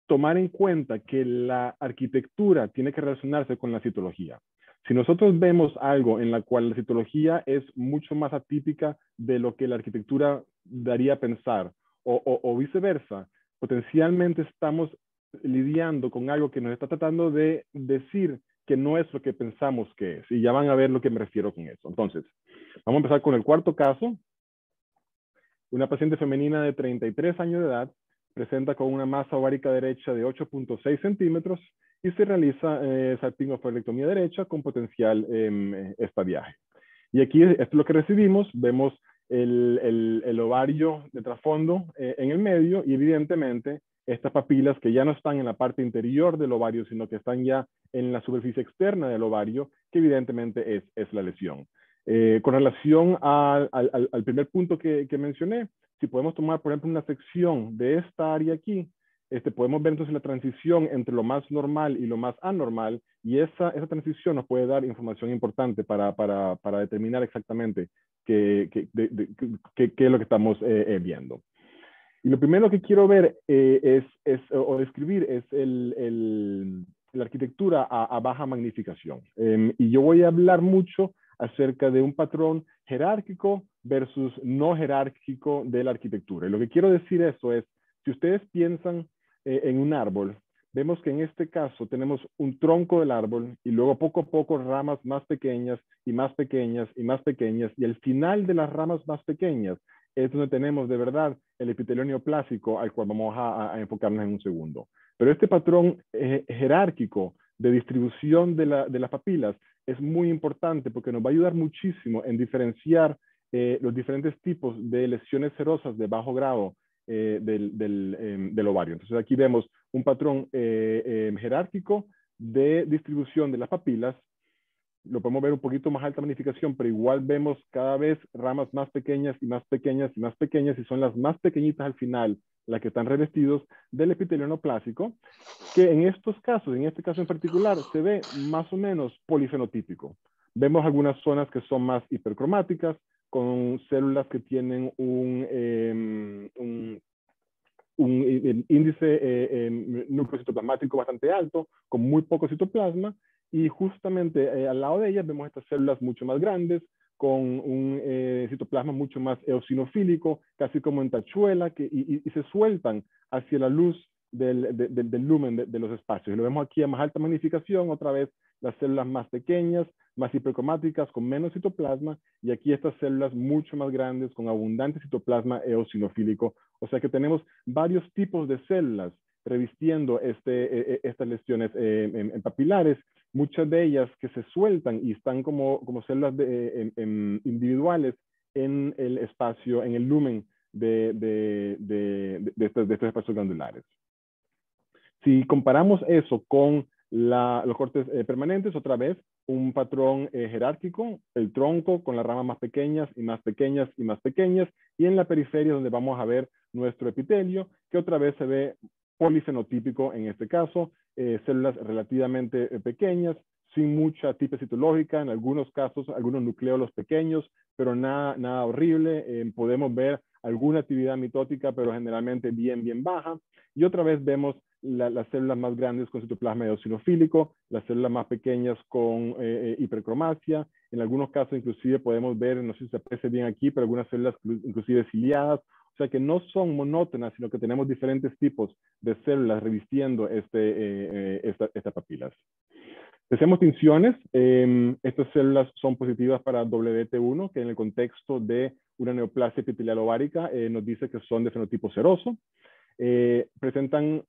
tomar en cuenta que la arquitectura tiene que relacionarse con la citología. Si nosotros vemos algo en la cual la citología es mucho más atípica de lo que la arquitectura daría a pensar, o viceversa, potencialmente estamos lidiando con algo que nos está tratando de decir que no es lo que pensamos que es. Y ya van a ver lo que me refiero con eso. Entonces, vamos a empezar con el cuarto caso. Una paciente femenina de 33 años de edad presenta con una masa ovárica derecha de 8.6 centímetros y se realiza salpingofalectomía derecha con potencial estadiaje. Y aquí esto es lo que recibimos. Vemos el ovario de trasfondo en el medio, y evidentemente estas papilas que ya no están en la parte interior del ovario, sino que están ya en la superficie externa del ovario, que evidentemente es la lesión. Con relación al primer punto que mencioné, si podemos tomar, por ejemplo, una sección de esta área aquí, podemos ver entonces la transición entre lo más normal y lo más anormal, y esa transición nos puede dar información importante para determinar exactamente qué es lo que estamos viendo. Y lo primero que quiero ver o describir es la arquitectura a baja magnificación. Y yo voy a hablar mucho acerca de un patrón jerárquico versus no jerárquico de la arquitectura. Y lo que quiero decir eso es, si ustedes piensan en un árbol, vemos que en este caso tenemos un tronco del árbol y luego poco a poco ramas más pequeñas y más pequeñas y más pequeñas, y al final de las ramas más pequeñas es donde tenemos de verdad el epitelio neoplásico, al cual vamos a enfocarnos en un segundo. Pero este patrón jerárquico de distribución de las papilas es muy importante porque nos va a ayudar muchísimo en diferenciar los diferentes tipos de lesiones serosas de bajo grado del ovario. Entonces aquí vemos un patrón jerárquico de distribución de las papilas. Lo podemos ver un poquito más alta magnificación, pero igual vemos cada vez ramas más pequeñas y más pequeñas y más pequeñas, y son las más pequeñitas al final las que están revestidos del epitelio neoplásico, que en estos casos, en este caso en particular, se ve más o menos polifenotípico. Vemos algunas zonas que son más hipercromáticas, con células que tienen un índice nucleocitoplasmático bastante alto, con muy poco citoplasma, y justamente al lado de ellas vemos estas células mucho más grandes, con un citoplasma mucho más eosinofílico, casi como en tachuela, y se sueltan hacia la luz del lumen de los espacios. Y lo vemos aquí a más alta magnificación, otra vez las células más pequeñas, más hipercromáticas, con menos citoplasma, y aquí estas células mucho más grandes, con abundante citoplasma eosinofílico. O sea que tenemos varios tipos de células revistiendo estas lesiones en papilares, muchas de ellas que se sueltan y están como células individuales en el espacio, en el lumen de estos espacios glandulares. Si comparamos eso con los cortes permanentes, otra vez, un patrón jerárquico, el tronco con las ramas más pequeñas y más pequeñas y más pequeñas, y en la periferia donde vamos a ver nuestro epitelio, que otra vez se ve polifenotípico en este caso, células relativamente pequeñas, sin mucha tipe citológica, en algunos casos algunos nucleolos pequeños, pero nada horrible. Podemos ver alguna actividad mitótica, pero generalmente bien baja. Y otra vez vemos las células más grandes con citoplasma eosinofílico, las células más pequeñas con hipercromasia. En algunos casos inclusive podemos ver, no sé si se aprecia bien aquí, pero algunas células inclusive ciliadas. O sea que no son monótonas, sino que tenemos diferentes tipos de células revistiendo estas papilas. Hacemos tinciones. Estas células son positivas para WT1, que en el contexto de una neoplasia epitelial ovárica nos dice que son de fenotipo seroso. Presentan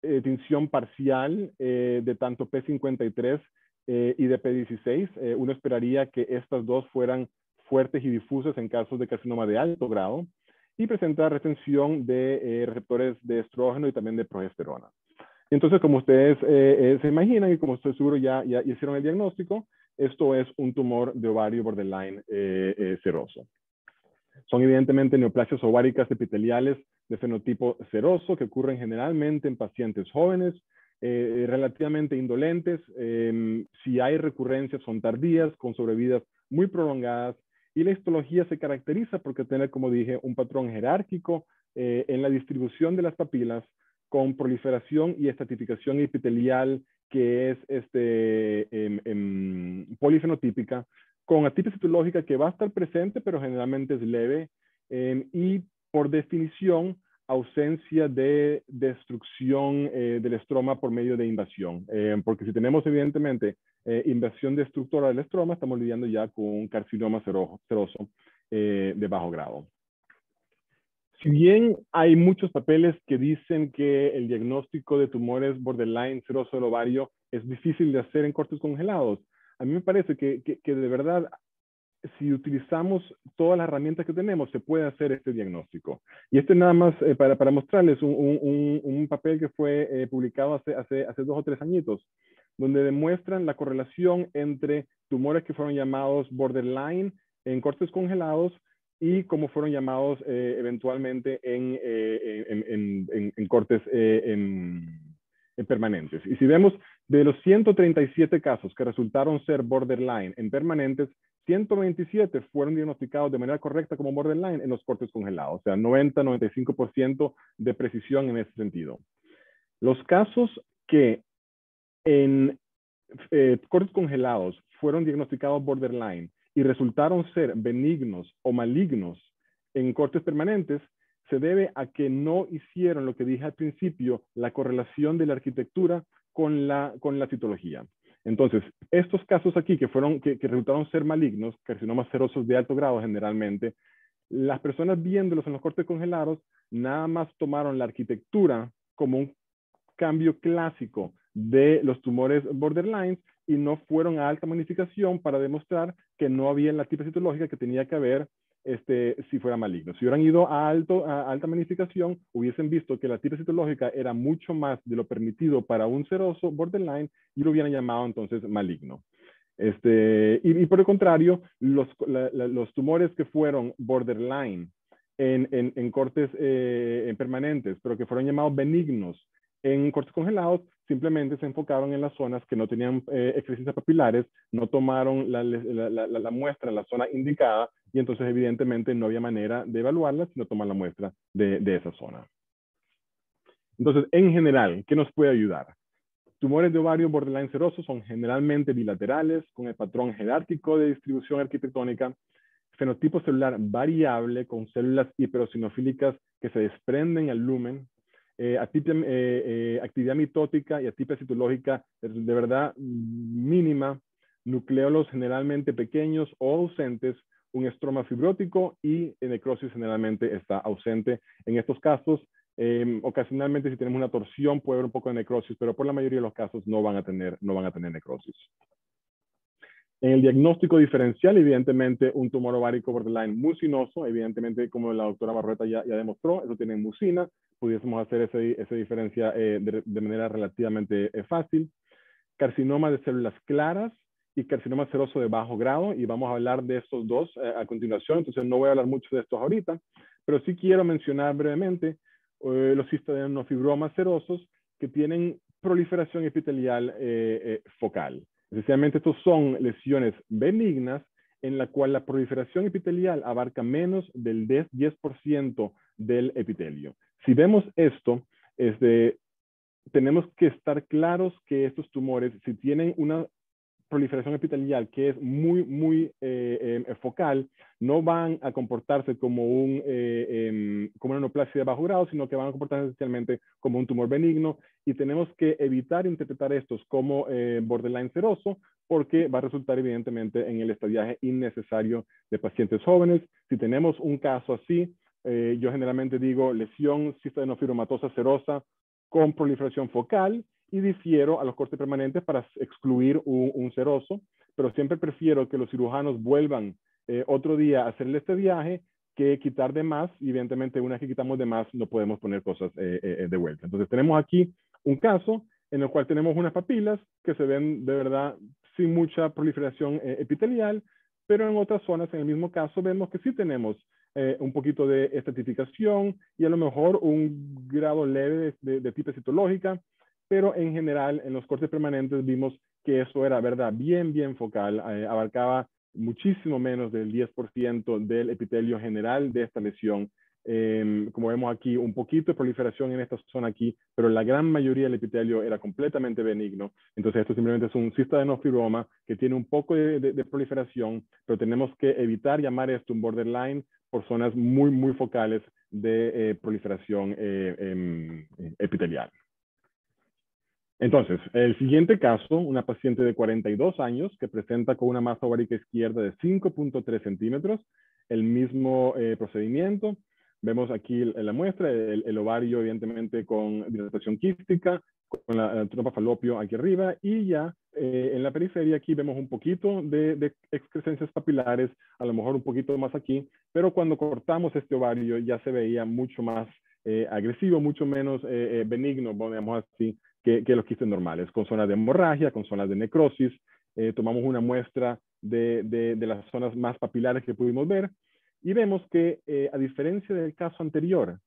tinción parcial de tanto P53 y de P16. Uno esperaría que estas dos fueran fuertes y difusas en casos de carcinoma de alto grado. Y presenta retención de receptores de estrógeno y también de progesterona. Entonces, como ustedes se imaginan y como estoy seguro ya hicieron el diagnóstico, esto es un tumor de ovario borderline seroso. Son evidentemente neoplasias ováricas epiteliales de fenotipo seroso que ocurren generalmente en pacientes jóvenes, relativamente indolentes. Si hay recurrencias son tardías, con sobrevidas muy prolongadas, y la histología se caracteriza porque tiene, como dije, un patrón jerárquico en la distribución de las papilas, con proliferación y estratificación epitelial que es polifenotípica, con atipia citológica que va a estar presente, pero generalmente es leve, y por definición, ausencia de destrucción del estroma por medio de invasión. Porque si tenemos evidentemente invasión destructora del estroma, estamos lidiando ya con un carcinoma seroso de bajo grado. Si bien hay muchos papeles que dicen que el diagnóstico de tumores borderline seroso del ovario es difícil de hacer en cortes congelados, a mí me parece que de verdad, si utilizamos todas las herramientas que tenemos, se puede hacer este diagnóstico. Y este nada más para mostrarles un papel que fue publicado hace 2 o 3 añitos, donde demuestran la correlación entre tumores que fueron llamados borderline en cortes congelados y cómo fueron llamados eventualmente en cortes permanentes. Y si vemos de los 137 casos que resultaron ser borderline en permanentes, 127 fueron diagnosticados de manera correcta como borderline en los cortes congelados, o sea, 90-95% de precisión en ese sentido. Los casos que en cortes congelados fueron diagnosticados borderline y resultaron ser benignos o malignos en cortes permanentes, se debe a que no hicieron lo que dije al principio, la correlación de la arquitectura con la citología. Entonces, estos casos aquí que resultaron ser malignos, carcinomas serosos de alto grado generalmente, las personas viéndolos en los cortes congelados nada más tomaron la arquitectura como un cambio clásico de los tumores borderline y no fueron a alta magnificación para demostrar que no había la tipa citológica que tenía que haber si fuera maligno. Si hubieran ido a alta magnificación, hubiesen visto que la tipa citológica era mucho más de lo permitido para un seroso borderline y lo hubieran llamado entonces maligno. Y por el contrario, los tumores que fueron borderline en cortes permanentes, pero que fueron llamados benignos en cortes congelados, simplemente se enfocaron en las zonas que no tenían excrescencias papilares, no tomaron la muestra en la zona indicada y entonces evidentemente no había manera de evaluarla si no toman la muestra de esa zona. Entonces, en general, ¿qué nos puede ayudar? Tumores de ovario borderline serosos son generalmente bilaterales, con el patrón jerárquico de distribución arquitectónica, fenotipo celular variable, con células hiperosinofílicas que se desprenden al lumen, actividad mitótica y atipia citológica de verdad mínima, nucleolos generalmente pequeños o ausentes, un estroma fibrótico y necrosis generalmente está ausente. En estos casos, ocasionalmente si tenemos una torsión puede haber un poco de necrosis, pero por la mayoría de los casos no van a tener necrosis. En el diagnóstico diferencial, evidentemente, un tumor ovárico borderline mucinoso, evidentemente, como la doctora Barrueta ya demostró, eso tiene mucina, pudiésemos hacer esa diferencia de manera relativamente fácil. Carcinoma de células claras y carcinoma seroso de bajo grado, y vamos a hablar de estos dos a continuación, entonces no voy a hablar mucho de estos ahorita, pero sí quiero mencionar brevemente los cistoadenofibromas serosos que tienen proliferación epitelial focal. Esencialmente estos son lesiones benignas en la cual la proliferación epitelial abarca menos del 10% del epitelio. Si vemos esto, tenemos que estar claros que estos tumores, si tienen una proliferación epitelial que es muy focal, no van a comportarse como como una neoplasia de bajo grado, sino que van a comportarse esencialmente como un tumor benigno, y tenemos que evitar interpretar estos como borderline seroso, porque va a resultar evidentemente en el estadiaje innecesario de pacientes jóvenes. Si tenemos un caso así, yo generalmente digo lesión cistadenofibromatosas serosa con proliferación focal, y difiero a los cortes permanentes para excluir un seroso, pero siempre prefiero que los cirujanos vuelvan otro día a hacerle este viaje que quitar de más, y evidentemente una vez que quitamos de más no podemos poner cosas de vuelta. Entonces tenemos aquí un caso en el cual tenemos unas papilas que se ven de verdad sin mucha proliferación epitelial, pero en otras zonas, en el mismo caso, vemos que sí tenemos un poquito de estratificación y a lo mejor un grado leve de tipe citológica, pero en general en los cortes permanentes vimos que eso era, ¿verdad?, bien focal, abarcaba muchísimo menos del 10% del epitelio general de esta lesión. Como vemos aquí, un poquito de proliferación en esta zona aquí, pero la gran mayoría del epitelio era completamente benigno. Entonces esto simplemente es un cistadenofibromas que tiene un poco de proliferación, pero tenemos que evitar llamar esto un borderline por zonas muy focales de proliferación epitelial. Entonces, el siguiente caso, una paciente de 42 años que presenta con una masa ovárica izquierda de 5.3 centímetros, el mismo procedimiento. Vemos aquí la muestra, el ovario evidentemente con dilatación quística, con la trompa falopio aquí arriba, y ya en la periferia aquí vemos un poquito de excrescencias papilares, a lo mejor un poquito más aquí, pero cuando cortamos este ovario ya se veía mucho más agresivo, mucho menos benigno, digamos así, que los quistes normales, con zonas de hemorragia, con zonas de necrosis. Tomamos una muestra de las zonas más papilares que pudimos ver, y vemos que a diferencia del caso anterior,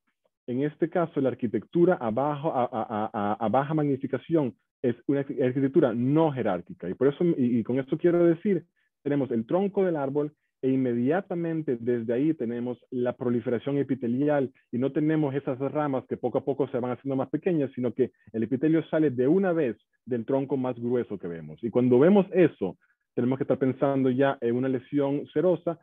en este caso la arquitectura a baja magnificación es una arquitectura no jerárquica, y por eso, y con esto quiero decir, tenemos el tronco del árbol e inmediatamente desde ahí tenemos la proliferación epitelial, y no tenemos esas ramas que poco a poco se van haciendo más pequeñas, sino que el epitelio sale de una vez del tronco más grueso que vemos. Y cuando vemos eso, tenemos que estar pensando ya en una lesión serosa,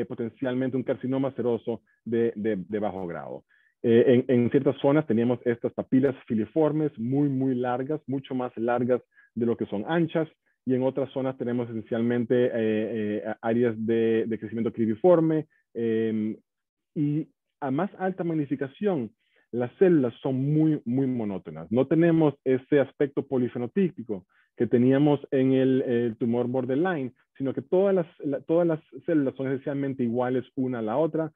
potencialmente un carcinoma seroso de bajo grado. En ciertas zonas teníamos estas papilas filiformes muy largas, mucho más largas de lo que son anchas, y en otras zonas tenemos esencialmente áreas de crecimiento cribiforme, y a más alta magnificación las células son muy monótonas. No tenemos ese aspecto polifenotípico que teníamos en el tumor borderline, sino que todas las células son esencialmente iguales una a la otra,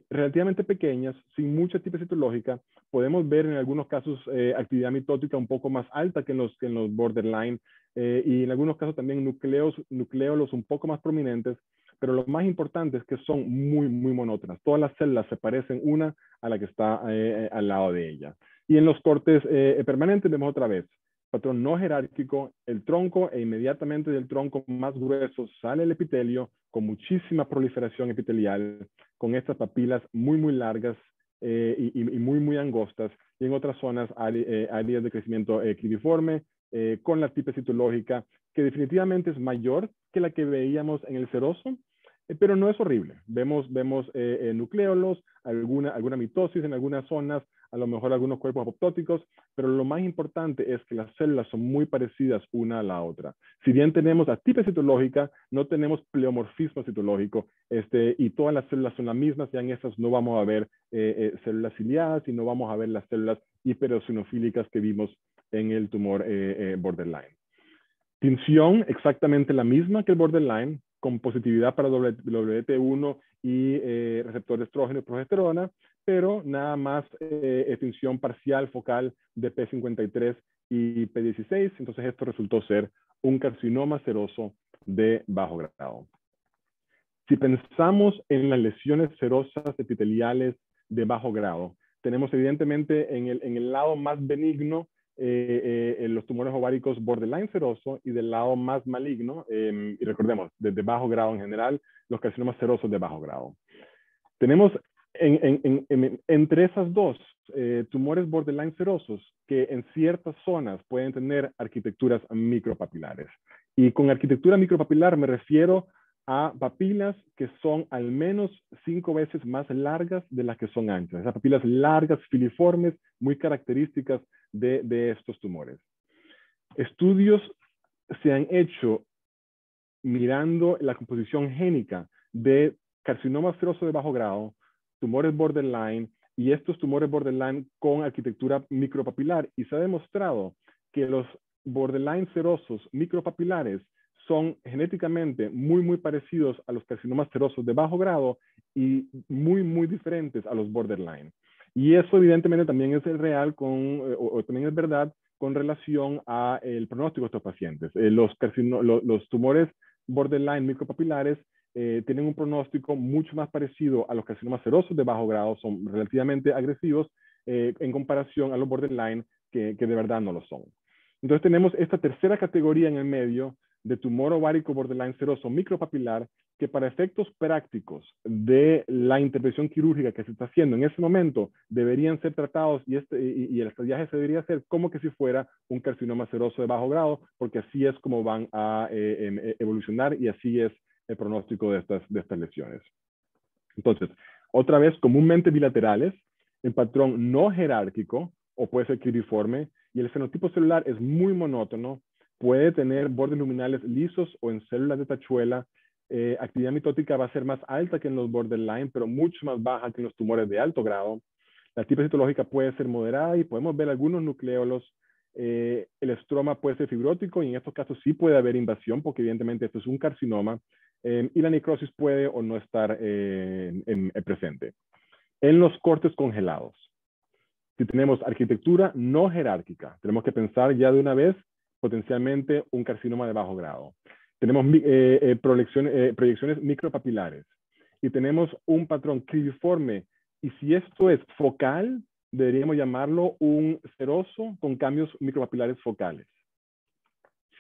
relativamente pequeñas, sin mucha tipe citológica. Podemos ver en algunos casos actividad mitótica un poco más alta que en los borderline, y en algunos casos también nucleolos un poco más prominentes, pero lo más importante es que son muy monótonas. Todas las células se parecen una a la que está al lado de ella. Y en los cortes permanentes vemos otra vez patrón no jerárquico, el tronco, e inmediatamente del tronco más grueso sale el epitelio con muchísima proliferación epitelial, con estas papilas muy largas y muy angostas, y en otras zonas áreas de crecimiento cribiforme, con la tipe citológica que definitivamente es mayor que la que veíamos en el seroso, pero no es horrible. Vemos nucleolos, alguna mitosis en algunas zonas, a lo mejor algunos cuerpos apoptóticos, pero lo más importante es que las células son muy parecidas una a la otra. Si bien tenemos atipe citológica, no tenemos pleomorfismo citológico, y todas las células son las mismas. Ya en estas no vamos a ver células ciliadas, y no vamos a ver las células hiperosinofílicas que vimos en el tumor borderline. Tinción exactamente la misma que el borderline, con positividad para WT1 y receptor de estrógeno y progesterona, pero nada más extinción parcial focal de P53 y P16. Entonces esto resultó ser un carcinoma seroso de bajo grado. Si pensamos en las lesiones serosas epiteliales de bajo grado, tenemos evidentemente en el lado más benigno los tumores ováricos borderline seroso y del lado más maligno, y recordemos, de bajo grado en general, los carcinomas serosos de bajo grado. Tenemos entre esas dos tumores borderline serosos que en ciertas zonas pueden tener arquitecturas micropapilares. Y con arquitectura micropapilar me refiero a papilas que son al menos 5 veces más largas de las que son anchas. Esas papilas largas, filiformes, muy características de estos tumores. Estudios se han hecho mirando la composición génica de carcinoma seroso de bajo grado, tumores borderline y estos tumores borderline con arquitectura micropapilar. Y se ha demostrado que los borderline serosos micropapilares son genéticamente muy parecidos a los carcinomas serosos de bajo grado y muy diferentes a los borderline. Y eso evidentemente también es real o también es verdad con relación al pronóstico de estos pacientes. Los tumores borderline micropapilares tienen un pronóstico mucho más parecido a los carcinomas serosos de bajo grado, son relativamente agresivos en comparación a los borderline que de verdad no lo son. Entonces tenemos esta tercera categoría en el medio de tumor ovárico borderline seroso micropapilar que para efectos prácticos de la intervención quirúrgica que se está haciendo en ese momento deberían ser tratados y el estadiaje se debería hacer como que si fuera un carcinoma seroso de bajo grado, porque así es como van a evolucionar y así es el pronóstico de estas lesiones. Entonces, otra vez, comúnmente bilaterales, en patrón no jerárquico o puede ser quiriforme y el fenotipo celular es muy monótono, puede tener bordes luminales lisos o en células de tachuela. Actividad mitótica va a ser más alta que en los borderline, pero mucho más baja que en los tumores de alto grado. La tipa citológica puede ser moderada y podemos ver algunos nucleolos. El estroma puede ser fibrótico y en estos casos sí puede haber invasión porque evidentemente esto es un carcinoma. Y la necrosis puede o no estar presente. En los cortes congelados, si tenemos arquitectura no jerárquica, tenemos que pensar ya de una vez potencialmente un carcinoma de bajo grado. Tenemos proyecciones micropapilares y tenemos un patrón cribiforme. Y si esto es focal, deberíamos llamarlo un seroso con cambios micropapilares focales.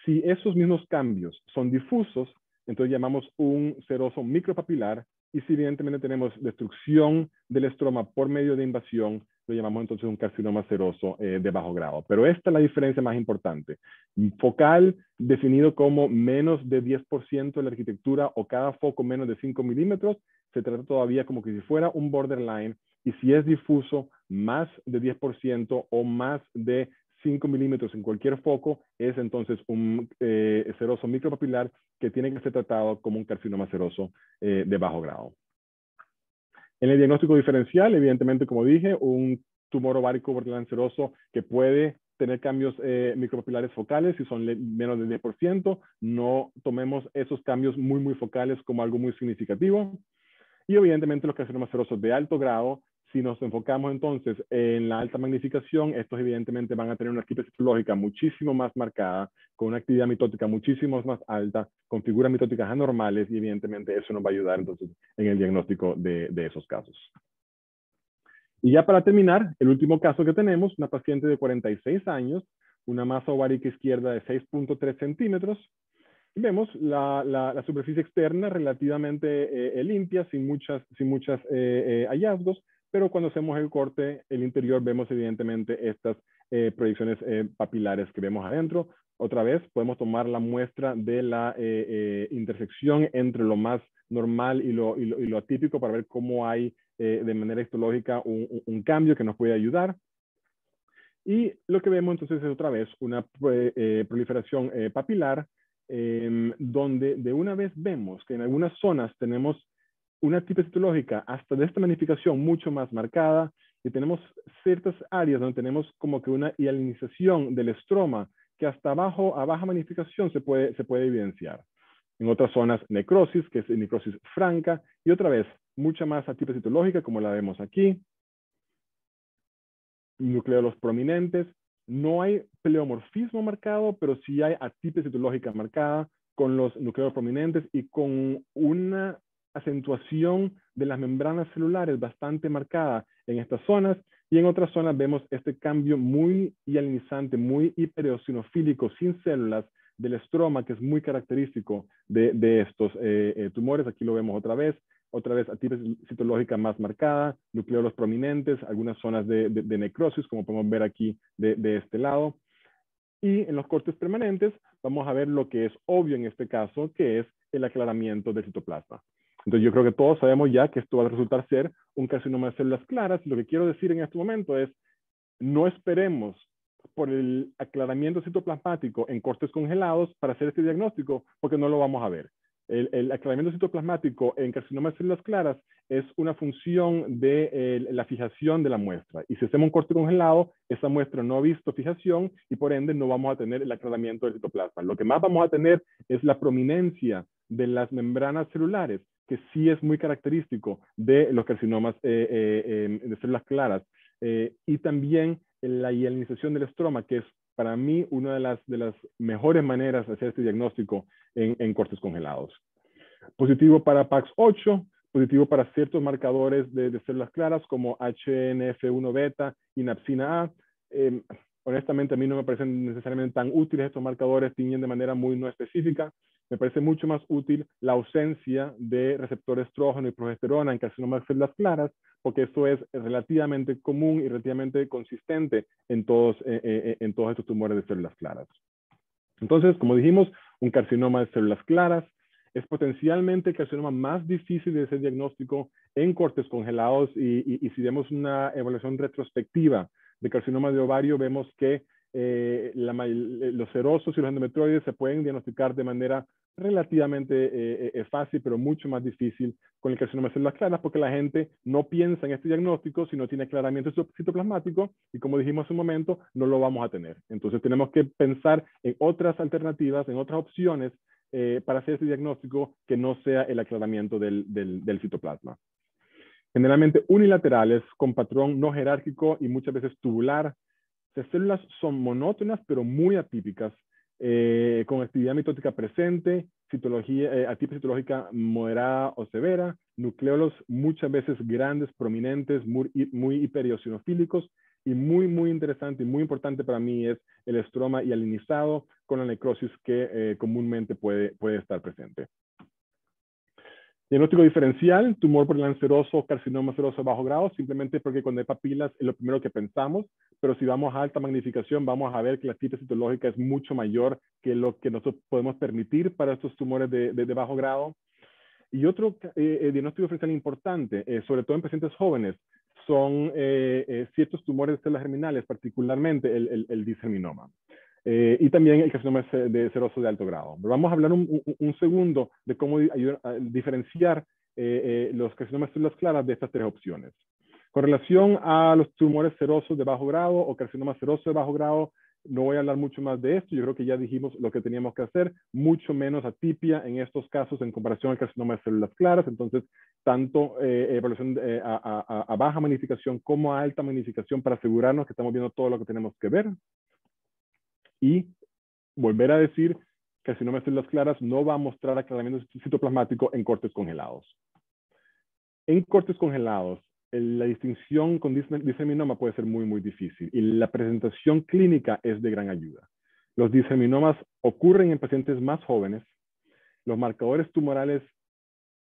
Si esos mismos cambios son difusos, entonces llamamos un seroso micropapilar. Y si evidentemente tenemos destrucción del estroma por medio de invasión, lo llamamos entonces un carcinoma seroso de bajo grado. Pero esta es la diferencia más importante. Focal, definido como menos de 10% de la arquitectura o cada foco menos de 5 milímetros, se trata todavía como que si fuera un borderline. Y si es difuso, más de 10% o más de 5 milímetros en cualquier foco, es entonces un seroso micropapilar que tiene que ser tratado como un carcinoma seroso de bajo grado. En el diagnóstico diferencial, evidentemente, como dije, un tumor ovárico borderline seroso que puede tener cambios micropapilares focales, si son menos del 10%, no tomemos esos cambios muy focales como algo muy significativo. Y evidentemente los carcinomas serosos de alto grado, si nos enfocamos entonces en la alta magnificación, estos evidentemente van a tener una arquitectura citológica muchísimo más marcada, con una actividad mitótica muchísimo más alta, con figuras mitóticas anormales y evidentemente eso nos va a ayudar entonces en el diagnóstico de esos casos. Y ya para terminar, el último caso que tenemos, una paciente de 46 años, una masa ovárica izquierda de 6.3 centímetros, y vemos la superficie externa relativamente limpia, sin muchos hallazgos, pero cuando hacemos el corte, el interior, vemos evidentemente estas proyecciones papilares que vemos adentro. Otra vez, podemos tomar la muestra de la intersección entre lo más normal y lo atípico para ver cómo hay de manera histológica un cambio que nos puede ayudar. Y lo que vemos entonces es otra vez una proliferación papilar, donde de una vez vemos que en algunas zonas tenemos una tipa citológica hasta de esta magnificación mucho más marcada y tenemos ciertas áreas donde tenemos como que una hialinización del estroma que hasta abajo, a baja magnificación se puede evidenciar. En otras zonas necrosis, que es necrosis franca, y otra vez mucha más atipa citológica como la vemos aquí. Nucleolos prominentes. No hay pleomorfismo marcado, pero sí hay atipia citológica marcada con los nucleolos prominentes y con una acentuación de las membranas celulares bastante marcada en estas zonas. Y en otras zonas vemos este cambio muy hialinizante, muy hipereosinofílico, sin células, del estroma, que es muy característico de estos tumores. Aquí lo vemos otra vez atipia citológica más marcada, nucleolos prominentes, algunas zonas de necrosis, como podemos ver aquí de este lado. Y en los cortes permanentes vamos a ver lo que es obvio en este caso, que es el aclaramiento del citoplasma. Entonces yo creo que todos sabemos ya que esto va a resultar ser un carcinoma de células claras. Y lo que quiero decir en este momento es, no esperemos por el aclaramiento citoplasmático en cortes congelados para hacer este diagnóstico, porque no lo vamos a ver. El aclaramiento citoplasmático en carcinoma de células claras es una función de la fijación de la muestra. Y si hacemos un corte congelado, esa muestra no ha visto fijación y por ende no vamos a tener el aclaramiento del citoplasma. Lo que más vamos a tener es la prominencia de las membranas celulares, que sí es muy característico de los carcinomas de células claras. Y también la hialinización del estroma, que es para mí una de las mejores maneras de hacer este diagnóstico en cortes congelados. Positivo para PAX8, positivo para ciertos marcadores de células claras como HNF1 beta y napsina A. Honestamente, a mí no me parecen necesariamente tan útiles estos marcadores, tiñen de manera muy no específica. Me parece mucho más útil la ausencia de receptor estrógeno y progesterona en carcinomas de células claras, porque eso es relativamente común y relativamente consistente en todos estos tumores de células claras. Entonces, como dijimos, un carcinoma de células claras es potencialmente el carcinoma más difícil de hacer diagnóstico en cortes congelados y si vemos una evaluación retrospectiva de carcinoma de ovario, vemos que los serosos y los endometrioides se pueden diagnosticar de manera relativamente fácil, pero mucho más difícil con el carcinoma de células claras, porque la gente no piensa en este diagnóstico si no tiene aclaramiento citoplasmático, y como dijimos hace un momento, no lo vamos a tener. Entonces tenemos que pensar en otras alternativas, en otras opciones para hacer este diagnóstico que no sea el aclaramiento del citoplasma. Generalmente unilaterales, con patrón no jerárquico y muchas veces tubular. Las células son monótonas, pero muy atípicas, con actividad mitótica presente, atipia citológica moderada o severa, nucleolos muchas veces grandes, prominentes, muy hipereosinofílicos, y muy interesante y muy importante para mí es el estroma hialinizado con la necrosis que comúnmente puede estar presente. Diagnóstico diferencial, tumor precanceroso, carcinoma seroso de bajo grado, simplemente porque cuando hay papilas es lo primero que pensamos, pero si vamos a alta magnificación vamos a ver que la atipia citológica es mucho mayor que lo que nosotros podemos permitir para estos tumores de bajo grado. Y otro diagnóstico diferencial importante, sobre todo en pacientes jóvenes, son ciertos tumores de células germinales, particularmente el disseminoma. Y también el carcinoma seroso de alto grado. Pero vamos a hablar un segundo de cómo diferenciar los carcinomas de células claras de estas tres opciones. Con relación a los tumores serosos de bajo grado o carcinoma seroso de bajo grado, no voy a hablar mucho más de esto. Yo creo que ya dijimos lo que teníamos que hacer. Mucho menos atipia en estos casos en comparación al carcinoma de células claras. Entonces, tanto evaluación a baja magnificación como a alta magnificación para asegurarnos que estamos viendo todo lo que tenemos que ver. Y volver a decir que el carcinoma de células claras no va a mostrar aclaramiento citoplasmático en cortes congelados. En cortes congelados, la distinción con disseminoma puede ser muy difícil y la presentación clínica es de gran ayuda. Los disseminomas ocurren en pacientes más jóvenes. Los marcadores tumorales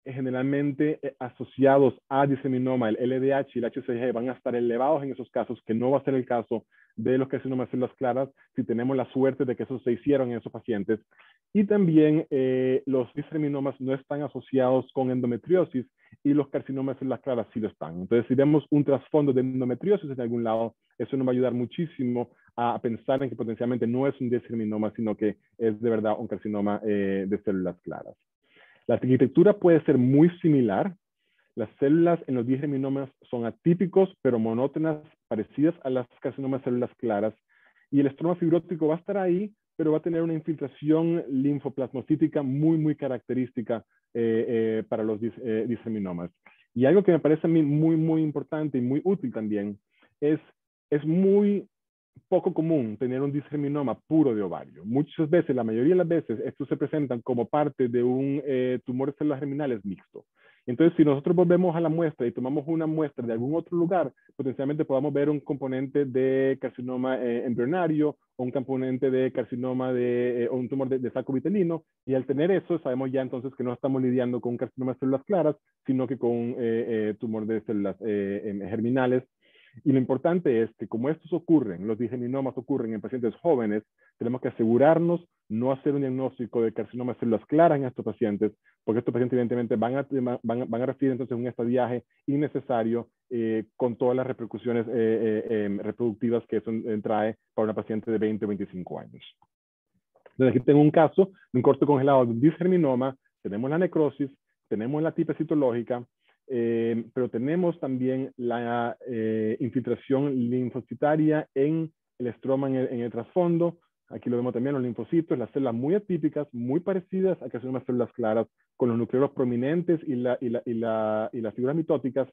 generalmente asociados a disseminoma, el LDH y el HCG, van a estar elevados en esos casos, que no va a ser el caso de los carcinomas de células claras si tenemos la suerte de que eso se hicieron en esos pacientes. Y también los disseminomas no están asociados con endometriosis y los carcinomas de células claras sí lo están. Entonces, si vemos un trasfondo de endometriosis en algún lado, eso nos va a ayudar muchísimo a pensar en que potencialmente no es un disseminoma, sino que es de verdad un carcinoma de células claras. La arquitectura puede ser muy similar. Las células en los disseminomas son atípicos, pero monótonas, parecidas a las carcinomas de células claras. Y el estroma fibrótico va a estar ahí, pero va a tener una infiltración linfoplasmocítica muy característica para los disseminomas. Y algo que me parece a mí muy importante y muy útil también es muy poco común tener un disseminoma puro de ovario. Muchas veces, la mayoría de las veces, estos se presentan como parte de un tumor de células germinales mixto. Entonces, si nosotros volvemos a la muestra y tomamos una muestra de algún otro lugar, potencialmente podamos ver un componente de carcinoma embrionario o un componente de carcinoma o un tumor de saco vitelino, y al tener eso sabemos ya entonces que no estamos lidiando con un carcinoma de células claras, sino que con un tumor de células germinales. Y lo importante es que como estos ocurren, los digeminomas ocurren en pacientes jóvenes, tenemos que asegurarnos no hacer un diagnóstico de carcinoma de células claras en estos pacientes, porque estos pacientes evidentemente van a recibir entonces un estadiaje innecesario con todas las repercusiones reproductivas que eso trae para una paciente de 20 o 25 años. Entonces aquí tengo un caso de un corte congelado de un disgerminoma, tenemos la necrosis, tenemos la tipe citológica, pero tenemos también la infiltración linfocitaria en el estroma en el trasfondo. Aquí lo vemos también los linfocitos, las células muy atípicas, muy parecidas a carcinomas células claras, con los nucleolos prominentes y las figuras mitóticas.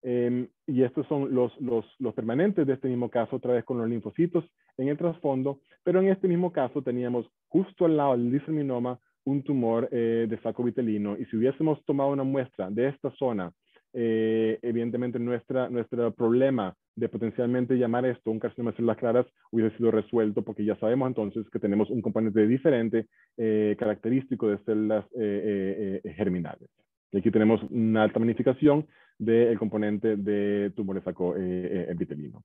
Y estos son los permanentes de este mismo caso, otra vez con los linfocitos en el trasfondo, pero en este mismo caso teníamos justo al lado del disgerminoma un tumor de saco vitelino, y si hubiésemos tomado una muestra de esta zona, evidentemente nuestro problema de potencialmente llamar esto un carcinoma de células claras hubiese sido resuelto, porque ya sabemos entonces que tenemos un componente diferente característico de células germinales. Y aquí tenemos una alta magnificación del componente de tumor de saco vitelino.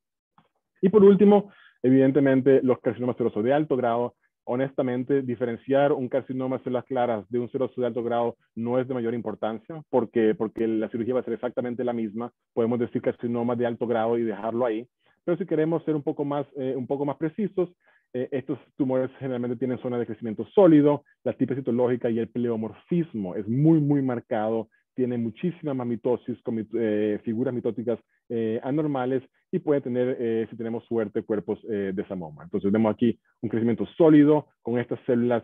Y por último, evidentemente, los carcinomas serosos de alto grado. Honestamente, diferenciar un carcinoma de células claras de un seroso de alto grado no es de mayor importancia, porque la cirugía va a ser exactamente la misma. Podemos decir carcinoma de alto grado y dejarlo ahí. Pero si queremos ser un poco más precisos, estos tumores generalmente tienen zona de crecimiento sólido, la tipe citológica y el pleomorfismo es muy, muy marcado, tiene muchísima mamitosis con figuras mitóticas anormales, y puede tener, si tenemos suerte, cuerpos de samoma. Entonces vemos aquí un crecimiento sólido con estas células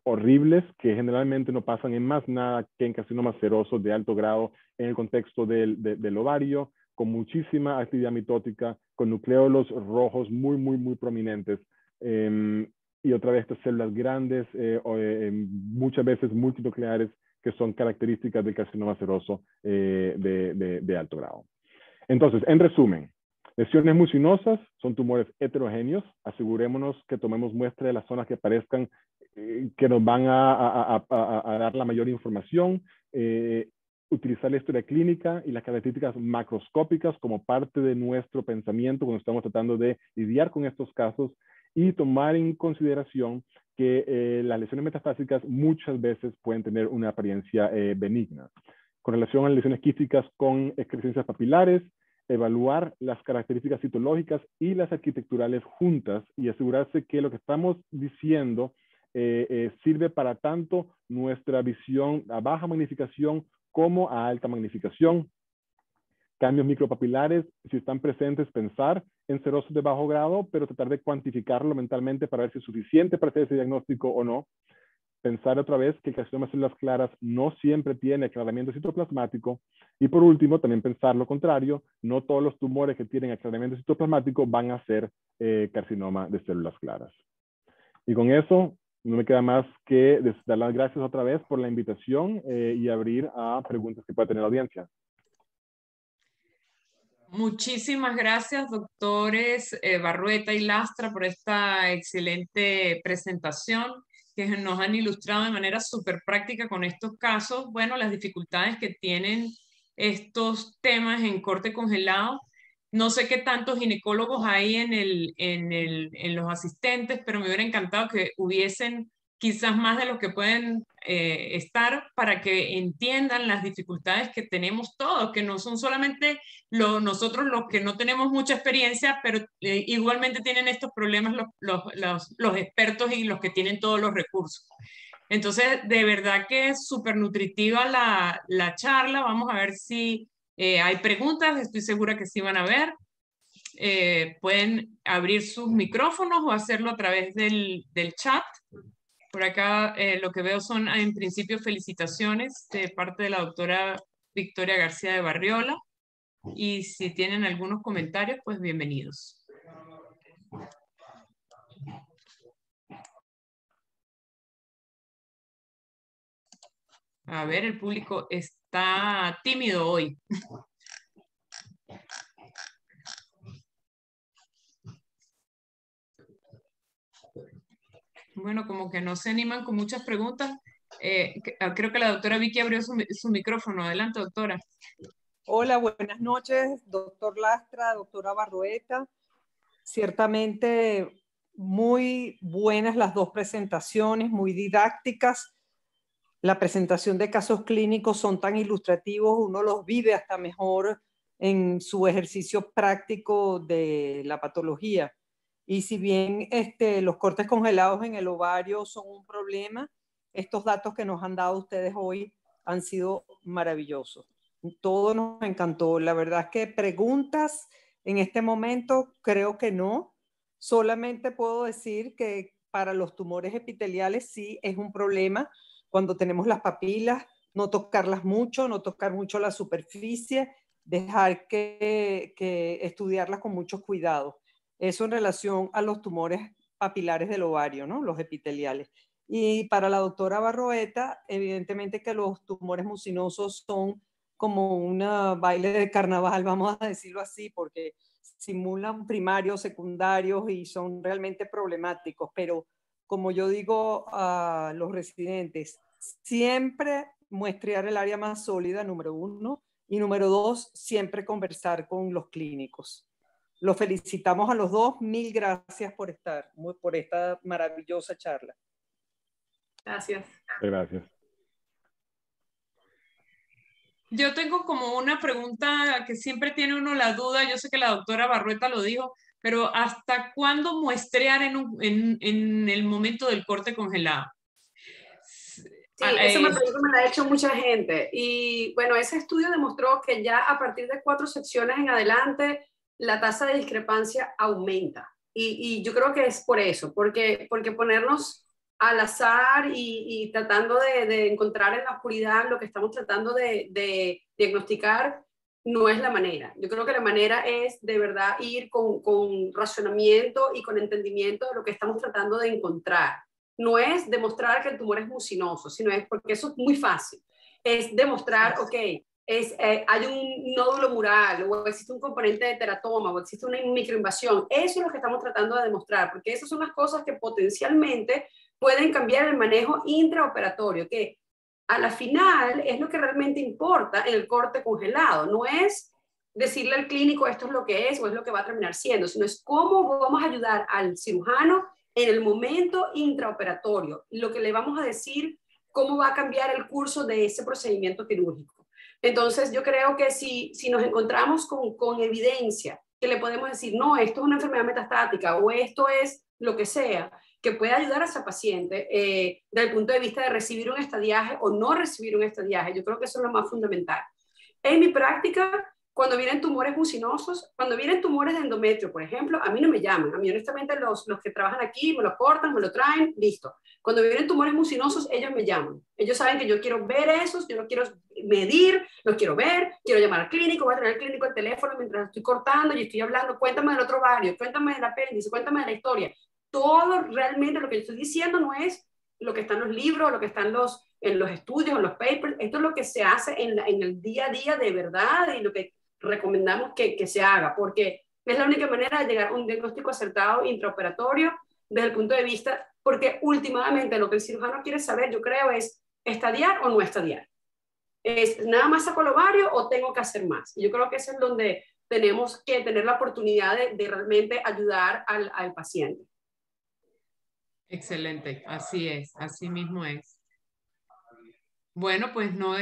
horribles que generalmente no pasan en más nada que en carcinomas serosos de alto grado en el contexto del ovario, con muchísima actividad mitótica, con nucleolos rojos muy, muy, muy prominentes. Y otra vez estas células grandes, muchas veces multinucleares, que son características del carcinoma seroso de alto grado. Entonces, en resumen, lesiones mucinosas son tumores heterogéneos. Asegurémonos que tomemos muestra de las zonas que parezcan que nos van a dar la mayor información. Utilizar la historia clínica y las características macroscópicas como parte de nuestro pensamiento cuando estamos tratando de lidiar con estos casos, y tomar en consideración que las lesiones metastásicas muchas veces pueden tener una apariencia benigna. Con relación a las lesiones quísticas con excrescencias papilares, evaluar las características citológicas y las arquitecturales juntas, y asegurarse que lo que estamos diciendo sirve para tanto nuestra visión a baja magnificación como a alta magnificación. Cambios micropapilares, si están presentes, pensar en serosos de bajo grado, pero tratar de cuantificarlo mentalmente para ver si es suficiente para hacer ese diagnóstico o no. Pensar otra vez que el carcinoma de células claras no siempre tiene aclaramiento citoplasmático. Y por último, también pensar lo contrario, no todos los tumores que tienen aclaramiento citoplasmático van a ser carcinoma de células claras. Y con eso, no me queda más que dar las gracias otra vez por la invitación y abrir a preguntas que pueda tener la audiencia. Muchísimas gracias, doctores Barrueta y Lastra, por esta excelente presentación que nos han ilustrado de manera súper práctica con estos casos. Bueno, las dificultades que tienen estos temas en corte congelado. No sé qué tantos ginecólogos hay en los asistentes, pero me hubiera encantado que hubiesen quizás más de los que pueden estar, para que entiendan las dificultades que tenemos todos, que no son solamente nosotros los que no tenemos mucha experiencia, pero igualmente tienen estos problemas los expertos y los que tienen todos los recursos. Entonces, de verdad que es súper nutritiva la charla. Vamos a ver si hay preguntas. Estoy segura que sí van a haber. Pueden abrir sus micrófonos o hacerlo a través del chat. Por acá lo que veo son, en principio, felicitaciones de parte de la doctora Victoria García de Barriola. Y si tienen algunos comentarios, pues bienvenidos. A ver, el público está tímido hoy. Bueno, como que no se animan con muchas preguntas. Creo que la doctora Vicky abrió su micrófono. Adelante, doctora. Hola, buenas noches, doctor Lastra, doctora Barrueta. Ciertamente muy buenas las dos presentaciones, muy didácticas. La presentación de casos clínicos son tan ilustrativos, uno los vive hasta mejor en su ejercicio práctico de la patología. Y si bien los cortes congelados en el ovario son un problema, estos datos que nos han dado ustedes hoy han sido maravillosos. Todo nos encantó. La verdad es que preguntas en este momento creo que no. Solamente puedo decir que para los tumores epiteliales sí es un problema cuando tenemos las papilas, no tocarlas mucho, no tocar mucho la superficie, dejar que estudiarlas con mucho cuidado. Eso en relación a los tumores papilares del ovario, ¿no? Los epiteliales. Y para la doctora Barroeta, evidentemente que los tumores mucinosos son como un baile de carnaval, vamos a decirlo así, porque simulan primarios, secundarios y son realmente problemáticos. Pero como yo digo a los residentes, siempre muestrear el área más sólida, número 1, y número 2, siempre conversar con los clínicos. Los felicitamos a los dos, mil gracias por esta maravillosa charla. Gracias. Gracias. Yo tengo como una pregunta que siempre tiene uno la duda, yo sé que la doctora Barrueta lo dijo, pero ¿hasta cuándo muestrear en el momento del corte congelado? Sí, esa me la ha hecho mucha gente. Y bueno, ese estudio demostró que ya a partir de 4 secciones en adelante, la tasa de discrepancia aumenta. Y yo creo que es por eso, porque ponernos al azar y tratando de encontrar en la oscuridad lo que estamos tratando de diagnosticar, no es la manera. Yo creo que la manera es de verdad ir con razonamiento y con entendimiento de lo que estamos tratando de encontrar. No es demostrar que el tumor es mucinoso, sino es porque eso es muy fácil. Es demostrar, ok, hay un nódulo mural, o existe un componente de teratoma, o existe una microinvasión. Eso es lo que estamos tratando de demostrar, porque esas son las cosas que potencialmente pueden cambiar el manejo intraoperatorio, que a la final es lo que realmente importa en el corte congelado. No es decirle al clínico esto es lo que es o es lo que va a terminar siendo, sino es cómo vamos a ayudar al cirujano en el momento intraoperatorio, lo que le vamos a decir, cómo va a cambiar el curso de ese procedimiento quirúrgico. Entonces, yo creo que si nos encontramos con evidencia que le podemos decir, no, esto es una enfermedad metastática o esto es lo que sea, que puede ayudar a esa paciente desde el punto de vista de recibir un estadiaje o no recibir un estadiaje, yo creo que eso es lo más fundamental. En mi práctica, cuando vienen tumores mucinosos, cuando vienen tumores de endometrio, por ejemplo, a mí no me llaman. A mí, honestamente, los que trabajan aquí me lo cortan, me lo traen, listo. Cuando vienen tumores mucinosos, ellos me llaman. Ellos saben que yo quiero ver esos, yo los quiero medir, los quiero ver, quiero llamar al clínico, voy a tener al clínico el teléfono mientras estoy cortando y estoy hablando, cuéntame del otro ovario, cuéntame del apéndice, cuéntame de la historia. Todo realmente lo que yo estoy diciendo no es lo que está en los libros, lo que está en los estudios, en los papers. Esto es lo que se hace en el día a día de verdad y lo que recomendamos que se haga, porque es la única manera de llegar a un diagnóstico acertado intraoperatorio desde el punto de vista, porque últimamente lo que el cirujano quiere saber, yo creo, es estadiar o no estadiar. ¿Es nada más saco el ovario o tengo que hacer más? Y yo creo que eso es donde tenemos que tener la oportunidad de realmente ayudar al paciente. Excelente, así es, así mismo es. Bueno, pues no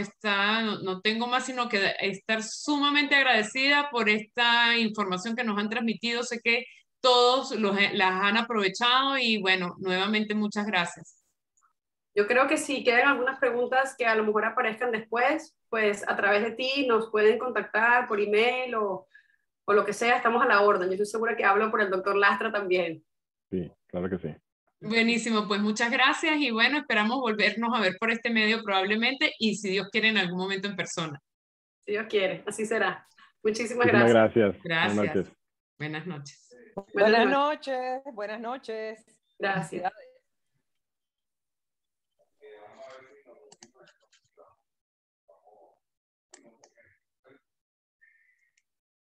tengo más sino que estar sumamente agradecida por esta información que nos han transmitido. Sé que todos las han aprovechado y bueno, nuevamente muchas gracias. Yo creo que si quedan algunas preguntas que a lo mejor aparezcan después, pues a través de ti nos pueden contactar por email o lo que sea, estamos a la orden. Yo estoy segura que hablo por el doctor Lastra también. Sí, claro que sí. Buenísimo, pues muchas gracias y bueno, esperamos volvernos a ver por este medio probablemente y si Dios quiere en algún momento en persona. Si Dios quiere, así será. Muchísimas Muchísimas gracias. gracias. Gracias. Buenas noches. Buenas noches. Buenas noches. Gracias.